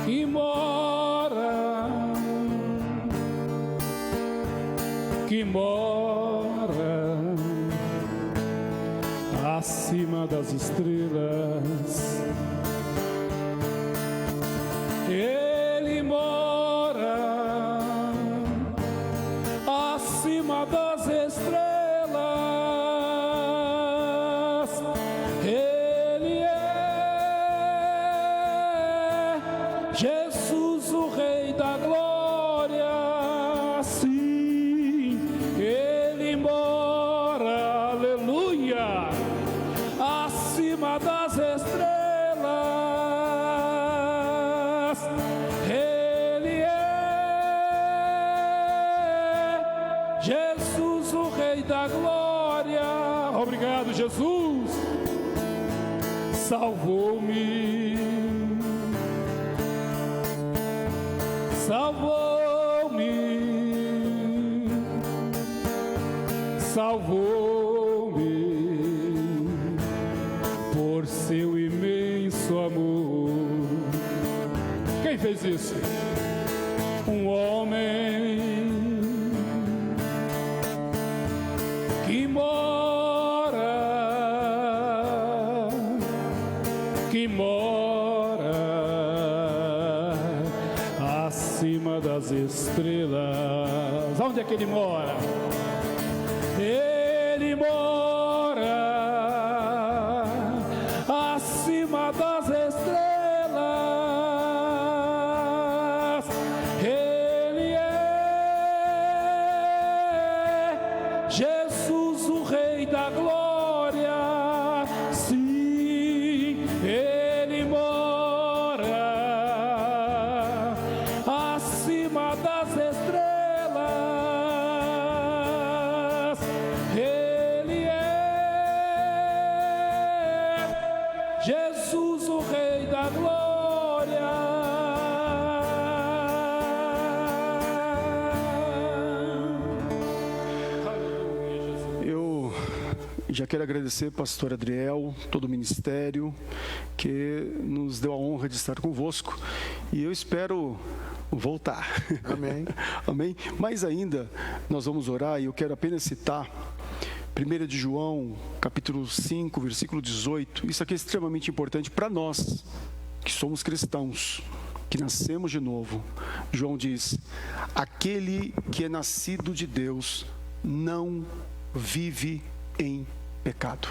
que mora acima das estrelas. Ele mora acima das estrelas. Ele é Jesus, o Rei da Glória. Sim, Ele mora, aleluia, acima das estrelas. Ele é obrigado, Jesus. Salvou-me, salvou-me, salvou-me por seu imenso amor. Quem fez isso? Um homem que mora acima das estrelas. Onde é que ele mora? Ele mora acima das estrelas. Ele é Jesus, o Rei da glória. Sim, ele mora acima das estrelas. Ele é Jesus, o Rei da glória. Eu já quero agradecer, pastor Adriel, todo o ministério que nos deu a honra de estar convosco, e eu espero voltar. Amém. Amém. Mas ainda nós vamos orar, e eu quero apenas citar 1 de João, capítulo 5, versículo 18. Isso aqui é extremamente importante para nós, que somos cristãos, que nascemos de novo. João diz: aquele que é nascido de Deus não vive em pecado.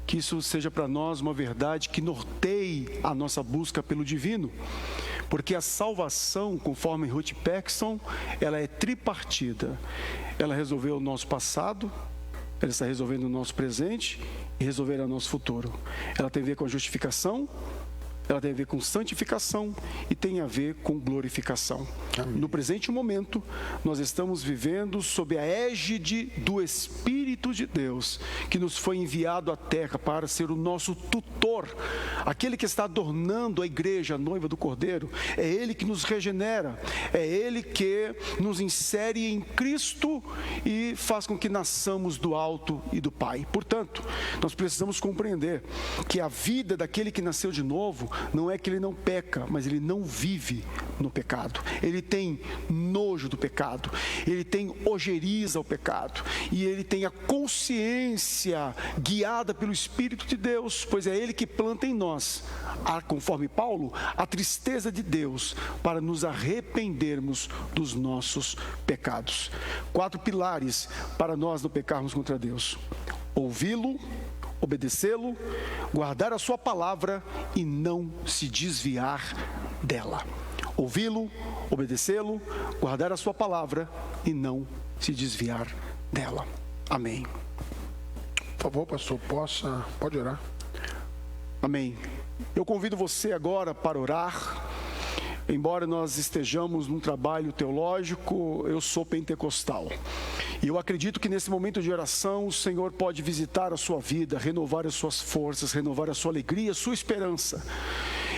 Que isso seja para nós uma verdade que norteie a nossa busca pelo divino, porque a salvação, conforme Ruth Paxson, ela é tripartida. Ela resolveu o nosso passado, ela está resolvendo o nosso presente e resolverá o nosso futuro. Ela tem a ver com a justificação, ela tem a ver com santificação e tem a ver com glorificação. Amém. No presente momento, nós estamos vivendo sob a égide do Espírito de Deus, que nos foi enviado à terra para ser o nosso tutor, aquele que está adornando a igreja, a noiva do Cordeiro. É Ele que nos regenera, é Ele que nos insere em Cristo e faz com que nasçamos do alto e do Pai. Portanto, nós precisamos compreender que a vida daquele que nasceu de novo não é que ele não peca, mas ele não vive no pecado. Ele tem nojo do pecado, ele tem ojeriza ao pecado, e ele tem a consciência guiada pelo Espírito de Deus, pois é Ele que planta em nós, conforme Paulo, a tristeza de Deus, para nos arrependermos dos nossos pecados. 4 pilares para nós não pecarmos contra Deus: ouvi-lo, obedecê-lo, guardar a sua palavra e não se desviar dela. Ouvi-lo, obedecê-lo, guardar a sua palavra e não se desviar dela. Amém. Por favor, pastor, pode orar. Amém. Eu convido você agora para orar. Embora nós estejamos num trabalho teológico, eu sou pentecostal. E eu acredito que nesse momento de oração o Senhor pode visitar a sua vida, renovar as suas forças, renovar a sua alegria, a sua esperança.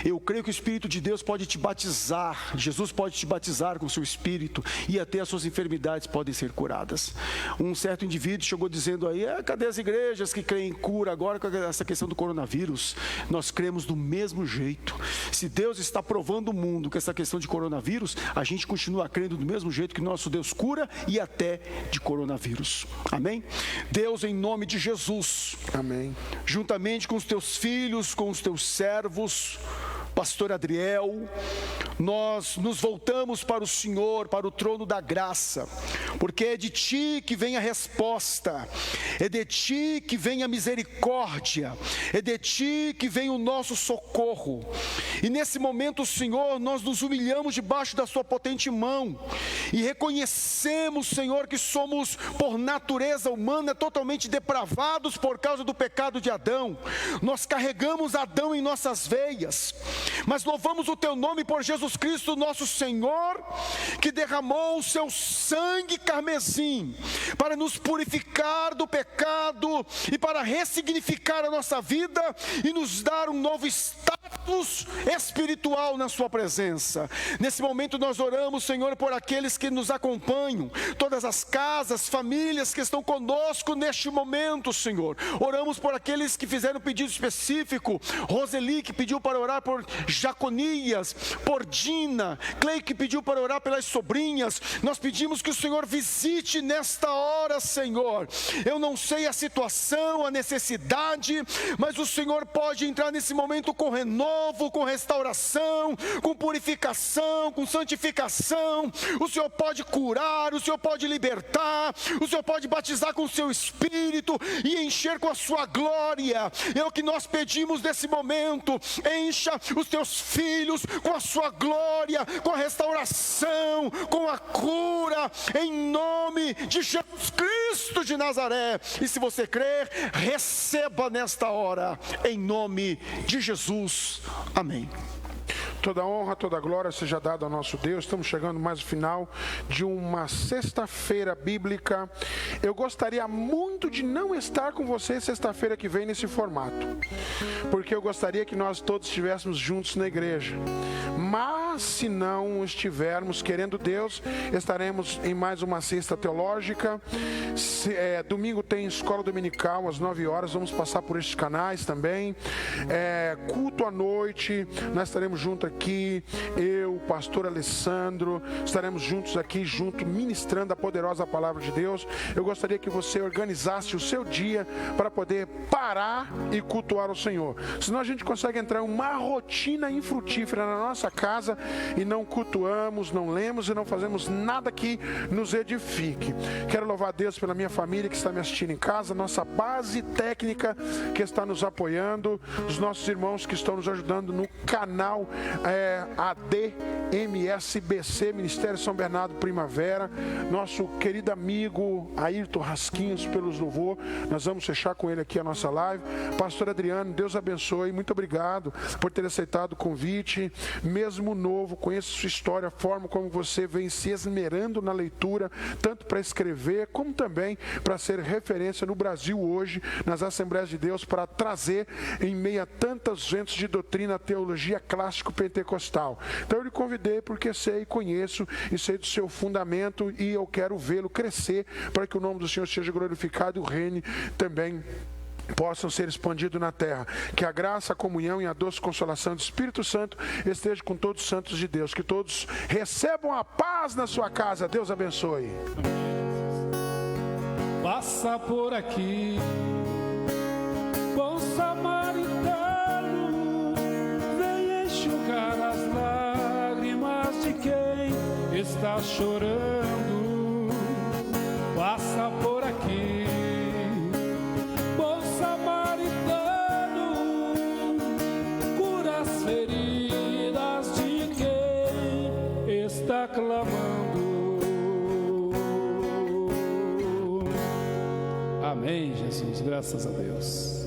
Eu creio que o Espírito de Deus pode te batizar, Jesus pode te batizar com o seu Espírito, e até as suas enfermidades podem ser curadas. Um certo indivíduo chegou dizendo aí: cadê as igrejas que creem em cura agora com essa questão do coronavírus? Nós cremos do mesmo jeito. Se Deus está provando o mundo com essa questão de coronavírus, a gente continua crendo do mesmo jeito que nosso Deus cura, e até de coronavírus. Amém? Deus, em nome de Jesus, amém, juntamente com os teus filhos, com os teus servos, pastor Adriel, nós nos voltamos para o Senhor, para o trono da graça, porque é de Ti que vem a resposta, é de Ti que vem a misericórdia, é de Ti que vem o nosso socorro. E nesse momento, Senhor, nós nos humilhamos debaixo da Sua potente mão e reconhecemos, Senhor, que somos por natureza humana totalmente depravados por causa do pecado de Adão. Nós carregamos Adão em nossas veias, mas louvamos o Teu nome por Jesus Cristo, nosso Senhor, que derramou o Seu sangue carmesim, para nos purificar do pecado e para ressignificar a nossa vida e nos dar um novo status espiritual na sua presença. Nesse momento nós oramos, Senhor, por aqueles que nos acompanham, todas as casas, famílias que estão conosco neste momento, Senhor. Oramos por aqueles que fizeram pedido específico, Roseli que pediu para orar por Jaconias, por Dina, Clay que pediu para orar pelas sobrinhas. Nós pedimos que o Senhor visite nesta hora, Senhor. Eu não sei a situação, a necessidade, mas o Senhor pode entrar nesse momento com renovo, com restauração, com purificação, com santificação. O Senhor pode curar, o Senhor pode libertar, o Senhor pode batizar com o seu Espírito e encher com a sua glória. É o que nós pedimos nesse momento. Encha os teus filhos com a sua glória, com a restauração, com a cura, em nome de Jesus Cristo de Nazaré. E se você crer, receba nesta hora, em nome de Jesus. Amém. Toda honra, toda glória seja dada ao nosso Deus. Estamos chegando mais ao final de uma sexta-feira bíblica. Eu gostaria muito de não estar com vocês sexta-feira que vem nesse formato, porque eu gostaria que nós todos estivéssemos juntos na igreja. Mas se não estivermos, querendo Deus, estaremos em mais uma sexta teológica. Domingo tem escola dominical às 9 horas, vamos passar por estes canais também. Culto à noite, nós estaremos juntos aqui, eu, o pastor Alessandro, estaremos juntos aqui, ministrando a poderosa palavra de Deus. Eu gostaria que você organizasse o seu dia para poder parar e cultuar o Senhor. Senão a gente consegue entrar em uma rotina infrutífera na nossa casa e não cultuamos, não lemos e não fazemos nada que nos edifique. Quero louvar a Deus pela minha família que está me assistindo em casa, nossa base técnica que está nos apoiando, os nossos irmãos que estão nos ajudando no canal ADMSBC, Ministério São Bernardo Primavera, nosso querido amigo Ayrton Rasquinhos pelos louvor. Nós vamos fechar com ele aqui a nossa live. Pastor Adriano, Deus abençoe, muito obrigado por ter aceitado o convite, mesmo novo, conheço sua história, a forma como você vem se esmerando na leitura, tanto para escrever, como também para ser referência no Brasil hoje, nas Assembleias de Deus, para trazer em meio a tantos ventos de doutrina, a teologia clássico-pentecostal. Então eu lhe convidei porque sei, conheço e sei do seu fundamento e eu quero vê-lo crescer para que o nome do Senhor seja glorificado e o reino também possam ser expandidos na terra. Que a graça, a comunhão e a doce consolação do Espírito Santo esteja com todos os santos de Deus. Que todos recebam a paz na sua casa. Deus abençoe. Passa por aqui, bom samaritano, vem enxugar as lágrimas de quem está chorando. Passa por aqui, bom samaritano, cura as feridas de quem está clamando. Amém, Jesus, graças a Deus.